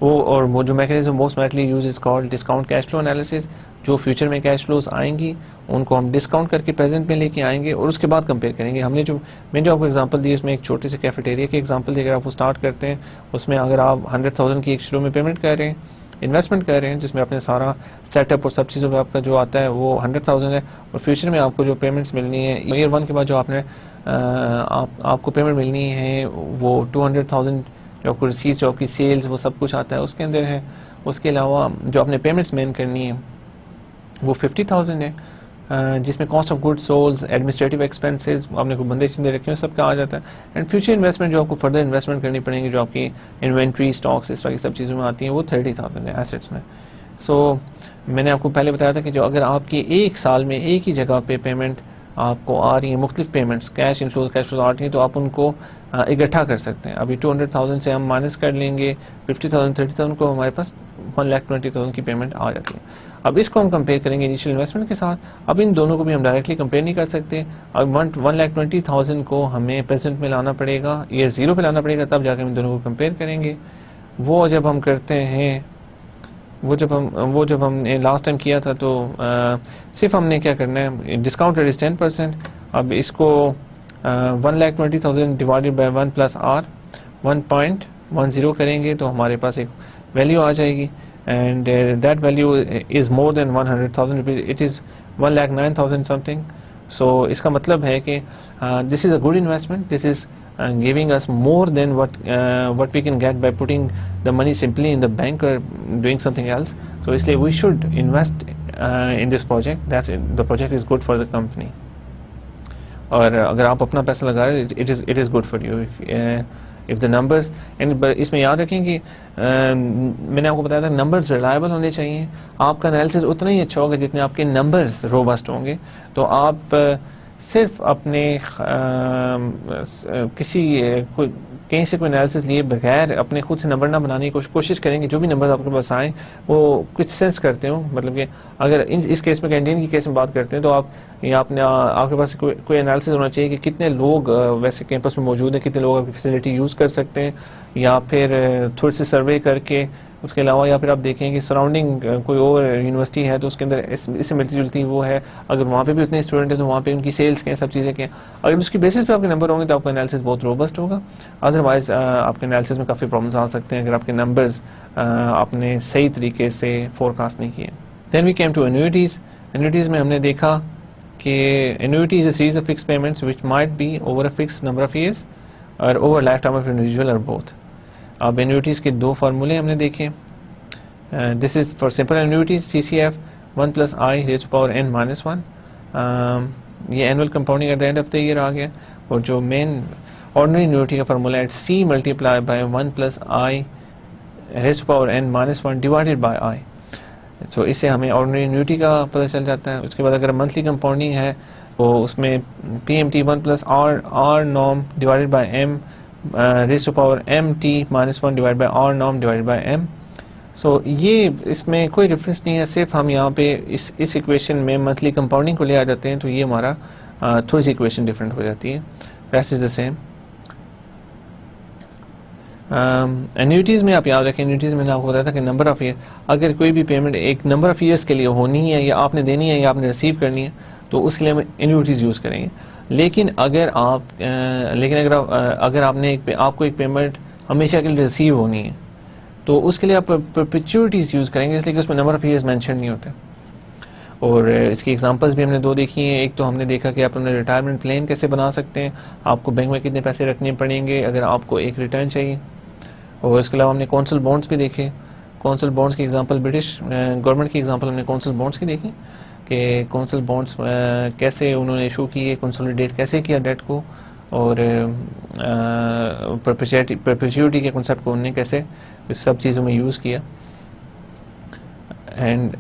वो जो mechanism most mostly use is called discount cash flow analysis. जो फ्यूचर में कैश फ्लोज आएंगी उनको हम डिस्काउंट करके प्रेजेंट में लेके आएंगे और उसके बाद कंपेयर करेंगे. मैंने जो आपको एग्जांपल दी उसमें एक छोटे से कैफेटेरिया की एग्जांपल देकर आप वो स्टार्ट करते हैं. उसमें अगर आप 100,000 की एक शुरू में पेमेंट कर रहे हैं, इन्वेस्टमेंट कर रहे हैं, जिसमें अपने सारा सेटअप और सब चीज़ों का आपका जो आता है वो 100,000 है, और फ्यूचर में आपको जो पेमेंट्स मिलनी है ईयर 1 के बाद जो आपने आपको पेमेंट मिलनी है वो 200,000 जो आपको रिसीट्स, जो आपकी सेल्स, वो सब कुछ आता है उसके अंदर है. उसके अलावा जो आपने पेमेंट्स मेन करनी है वो 50,000 है, जिसमें cost of goods sold, administrative expenses, आपने कोई बंदे दे रखे हैं, सब का आ जाता है. एंड फ्यूचर इन्वेस्टमेंट जो आपको फर्दर इन्वेस्टमेंट करनी पड़ेगी, जो आपकी इन्वेंट्री, स्टॉक्स, इस तरह की सब चीज़ों में आती हैं, वो 30,000 है एसेट्स में. सो मैंने आपको पहले बताया था कि जो अगर आपकी एक साल में एक ही जगह पे पेमेंट आपको आ रही है, मुख्तलिफ payments, cash inflow cash flow आ रही हैं, तो आप उनको इकट्ठा कर सकते हैं. अभी 200,000 से हम माइनस कर लेंगे 50,000, 30,000 को, हमारे पास 1,20,000 की पेमेंट आ जाती है. अब इसको हम कंपेयर करेंगे इनिशियल इन्वेस्टमेंट के साथ. अब इन दोनों को भी हम डायरेक्टली कंपेयर नहीं कर सकते. अब 1,20,000 को हमें प्रेजेंट में लाना पड़ेगा, ईयर 0 पे लाना पड़ेगा, तब जाकर हम इन दोनों को कंपेयर करेंगे. वो जब हम करते हैं, वो जब हमने लास्ट टाइम किया था तो सिर्फ हमने क्या करना है, डिस्काउंट रेट इज 10%. अब इसको 1,20,000 डिवाइडेड बाय 1 + R 1.10 करेंगे तो हमारे पास एक वैल्यू आ जाएगी. and that value is more than 100,000 rupees. It is 1,09,000 something. So इसका मतलब है कि this is a good investment. This is giving us more than what we can get by putting the money simply in the bank or doing something else. So इसलिए we should invest in this project. That's it. The project is good for the company. और अगर आप अपना पैसा लगा रहे हैं, it is good for you. If the numbers, and इसमें याद रखें कि मैंने आपको बताया था नंबर्स रिलायबल होने चाहिए. आपका एनालिसिस उतना ही अच्छा होगा जितने आपके नंबर्स रोबस्ट होंगे. तो आप सिर्फ अपने कहीं से कोई एनालिसिस लिए बगैर अपने खुद से नंबर ना बनाने की कोशिश करेंगे. जो भी नंबर आपके पास आए वो कुछ सेंस करते हो. मतलब कि अगर इस केस में कैंटीन की केस में बात करते हैं तो आप या आपके पास कोई एनालिसिस होना चाहिए कि कितने लोग वैसे कैंपस में मौजूद हैं, कितने लोग आपकी फैसिलिटी यूज़ कर सकते हैं, या फिर थोड़ी सी सर्वे करके उसके अलावा, या फिर आप देखें कि सराउंडिंग कोई और यूनिवर्सिटी है तो उसके अंदर इससे मिलती जुलती वो है, अगर वहाँ पे भी उतने स्टूडेंट हैं तो वहाँ पे उनकी सेल्स क्या, सब चीज़ें क्या. अगर उसकी बेसिस पे आपके नंबर होंगे तो आपका एनालिसिस बहुत रोबस्ट होगा. अदरवाइज आपके एनालिसिस में काफ़ी प्रॉब्लम्स आ सकते हैं अगर आपके नंबर्स आपने सही तरीके से फोरकास्ट नहीं किए. Then we came to annuities. Annuities में हमने देखा कि annuity is a series of fixed payments which might be over a fixed number of years और over lifetime of individual और बोथ. अब एन्युइटीज़ के दो फार्मूले हमने देखे. This is for simple annuities CCF 1 + I raised to power n - 1. ये annual compounding at the end of the year आ गया. और जो मेन ऑर्डिनरी एन्युइटी का फार्मूला है C × 1 + I raised to power n - 1 divided by I. तो इससे हमें ऑर्डिनरी एन्युइटी का पता चल जाता है. उसके बाद अगर मंथली कंपाउंडिंग है तो उसमें PMT 1 + R norm divided by M raised to power MT - 1 divided by R norm divided by M. सो ये इसमें कोई डिफरेंस नहीं है. सिर्फ हम यहाँ पे इस इक्वेशन में मंथली कंपाउंडिंग को ले आ जाते हैं तो ये हमारा थोड़ी सी इक्वेशन डिफरेंट हो जाती है. Rest is the same. Annuities में आप याद रखें, एन्युइटीज़ में मैंने आपको बताया था कि नंबर ऑफ ईयर, अगर कोई भी पेमेंट एक नंबर ऑफ ईयर्स के लिए होनी है या आपने देनी है या आपने रिसीव करनी है तो उसके लिए हम एन्युइटीज़ यूज़ करेंगे. लेकिन अगर आपने आपको एक पेमेंट हमेशा के लिए रिसीव होनी है तो उसके लिए आप परपेचुइटीज़ यूज़ करेंगे, इसलिए कि उसमें नंबर ऑफ ईयर्स मेंशन नहीं होते. और इसकी एग्जांपल्स भी हमने दो देखी हैं. एक तो हमने देखा कि आप अपना रिटायरमेंट प्लान कैसे बना सकते हैं, आपको बैंक में कितने पैसे रखने पड़ेंगे अगर आपको एक रिटर्न चाहिए. और इसके अलावा हमने कौंसल बॉन्ड्स भी देखे. कौंसल बॉन्ड्स की एग्जांपल ब्रिटिश गवर्नमेंट की एग्जांपल हमने कौंसल बॉन्ड्स की देखी कि कौंसल बॉन्ड्स कैसे उन्होंने इशू किए, कंसोलिडेट कैसे किया डेट को, और परपेचुइटी के कॉन्सेप्ट को उन्होंने कैसे इस सब चीज़ों में यूज़ किया. एंड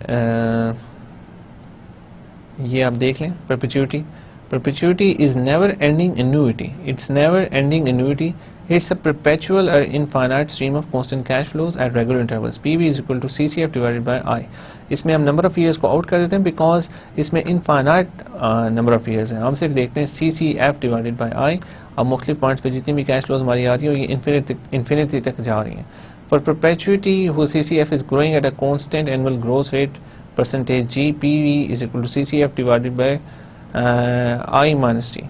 ये आप देख लें perpetuity is never ending annuity. It's never ending annuity. It's a perpetual or infinite stream of constant cash flows at regular intervals. PV is equal to CCF divided by I. इसमें हम number of years को out कर देते हैं because इसमें infinite number of years हैं. हम सिर्फ देखते हैं CCF डिवाइडेड बाय I. अब मुख्तलिफ पॉइंट्स पे जितनी भी कैश फ्लोज हमारी आ रही है ये इन्फिनिटी तक जा रही हैं. For perpetuity whose CCF is growing at a constant annual growth rate percentage G, PV is equal to CCF divided by I minus T.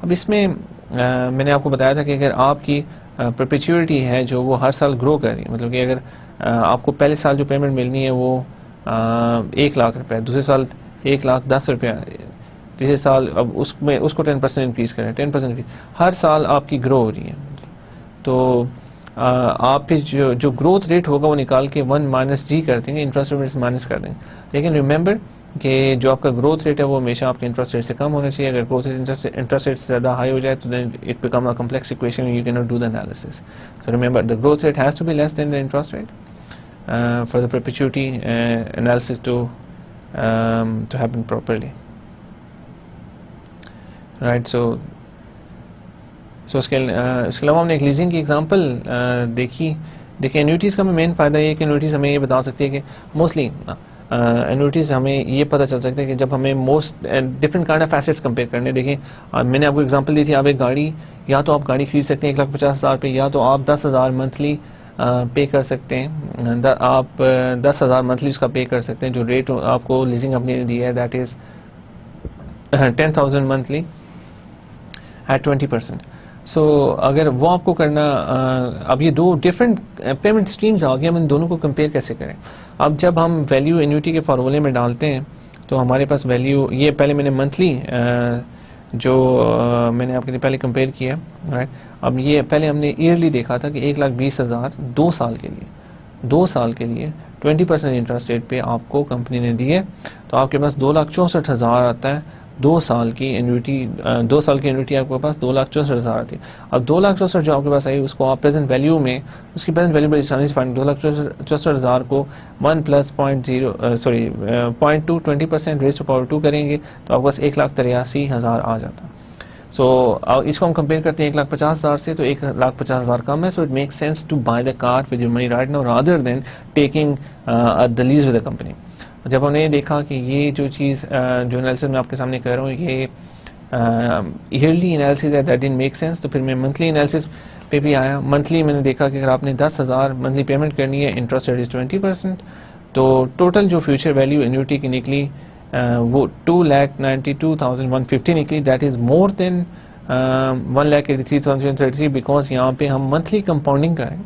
अब इसमें मैंने आपको बताया था कि अगर आपकी परपेचुइटी है जो वो हर साल ग्रो कर रही है, मतलब कि अगर आपको पहले साल जो पेमेंट मिलनी है वो 1 लाख रुपए, दूसरे साल 1,10,000 रुपया, तीसरे साल अब उसमें उसको 10% इंक्रीज़ करें, 10% इंक्रीज हर साल आपकी ग्रो हो रही है. तो आप फिर जो ग्रोथ रेट होगा वो निकाल के 1 - G कर देंगे, इंटरेस्ट रेट से माइनस कर देंगे. लेकिन रिमेंबर कि जो आपका ग्रोथ रेट है वो हमेशा आपके इंटरेस्ट रेट से कम होना चाहिए. अगर ग्रोथ रेट इंटरेस्ट रेट से ज़्यादा हाई हो जाए तो then it become a complex equation, you can not do the analysis. So remember the growth rate has to be less than the interest rate for the perpetuity analysis to happen properly. Right. So इसके अलावा हमने एक leasing की example देखिए एन्युइटीज़ का main फ़ायदा ये है कि एन्युइटीज़ हमें ये बता सकती है कि मोस्टली एन्युइटीज़ हमें ये पता चल सकता है कि जब हमें most different kind of assets compare करने, देखें मैंने आपको एग्जांपल दी थी, आप एक गाड़ी, या तो आप गाड़ी खरीद सकते हैं 1,50,000 पे, या तो आप 10,000 मंथली पे कर सकते हैं. आप 10,000 मंथली उसका पे कर सकते हैं. जो रेट आपको लीजिंग कंपनी ने दिया है दैट इज़ 10,000 मंथली एट 20%. सो अगर वो आपको करना अब ये दो डिफरेंट पेमेंट स्ट्रीम्स आ गए, हम इन दोनों को कंपेयर कैसे करें? अब जब हम वैल्यू एन्युटी के फार्मूले में डालते हैं तो हमारे पास वैल्यू, ये पहले मैंने मंथली जो मैंने आपके लिए पहले कंपेयर किया, राइट। अब ये पहले हमने ईयरली देखा था कि 1,20,000 2 साल के लिए, 2 साल के लिए 20% इंटरेस्ट रेट पे आपको कंपनी ने दिए, तो आपके पास 2,64,000 आता है 2 साल की एन्युटी। 2 साल की एन्युटी आपके पास 2,64,000 आती है। अब 2,64,000 जो आपके पास आई उसको आप प्रेजेंट वैल्यू में, उसकी प्रेजेंट वैल्यू बड़ी आसानी से फाइंड, 2,64,000 को 1 प्लस 0.2 20% रेज़ टू पावर 2 करेंगे तो आपके पास 1,83,000 आ जाता है। सो इसको हम कंपेयर करते हैं 1,50,000 से, तो 1,50,000 कम है, so it makes sense to buy the car with your money right now rather than taking the lease with the company. जब हमने देखा कि ये जो चीज़ जो एनालिसिस मैं आपके सामने कर रहा हूँ ये ईयरली एनालिसिस है, दैट डिडंट मेक सेंस, तो फिर मैं मंथली एनालिसिस पे भी आया। मंथली मैंने देखा कि अगर आपने 10,000 मंथली पेमेंट करनी है, इंटरेस्ट रेट इज़ 20%, तो टोटल जो फ्यूचर वैल्यू एन्युटी की निकली वो 2,92,150 निकली, that is more than 1,83,033 because यहाँ पे हम मंथली कंपाउंडिंग करें।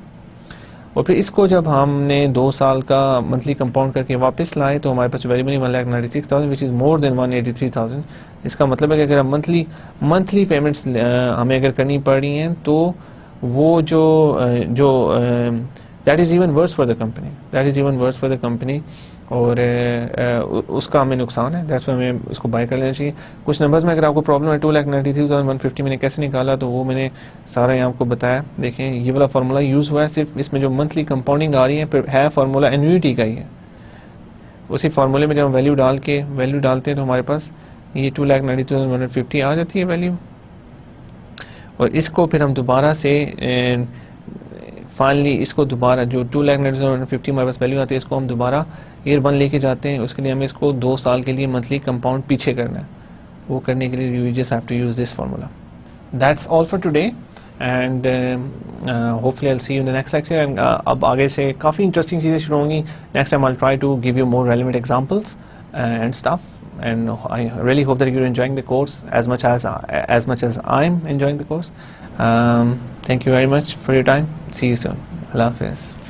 और फिर इसको जब हमने 2 साल का मंथली कंपाउंड करके वापस लाए तो हमारे पास वैल्यू बनी 1,96,000 विच इज़ मोर देन 183,000। इसका मतलब है कि अगर हम मंथली पेमेंट्स हमें अगर करनी पड़ रही हैं तो वो जो that is even worse for the company, that is even worse for the company, और उसका हमें नुकसान है, दैट्स वाई हमें इसको बाय कर लेना चाहिए। कुछ नंबर्स में अगर आपको प्रॉब्लम है 2,93,150 मैंने कैसे निकाला तो वो मैंने सारा यहाँ आपको बताया। देखें ये वाला फार्मूला यूज़ हुआ है, सिर्फ इसमें जो मंथली कंपाउंडिंग आ रही है फिर है फार्मूला एन्युटी का ही है। उसी फार्मूले में जब हम वैल्यू डालते हैं तो हमारे पास ये 2,92,150 आ जाती है वैल्यू, और इसको फिर हम दोबारा से फाइनली इसको दोबारा जो 2,92,150 हमारे पास वैल्यू आती है इसको हम दोबारा ईयर 1 लेके जाते हैं। उसके लिए हमें इसको 2 साल के लिए मंथली कंपाउंड पीछे करना है, वो करने के लिए you just have to use this formula. That's all for today and hopefully I will see you in the next lecture. अब आगे से काफ़ी इंटरेस्टिंग चीज़ें शुरू होंगी। Next time I will try to give you more relevant examples and stuff, and I really hope that you're enjoying the course as much as I'm enjoying the course. Thank you very much for your time. See you soon. Allah Hafiz.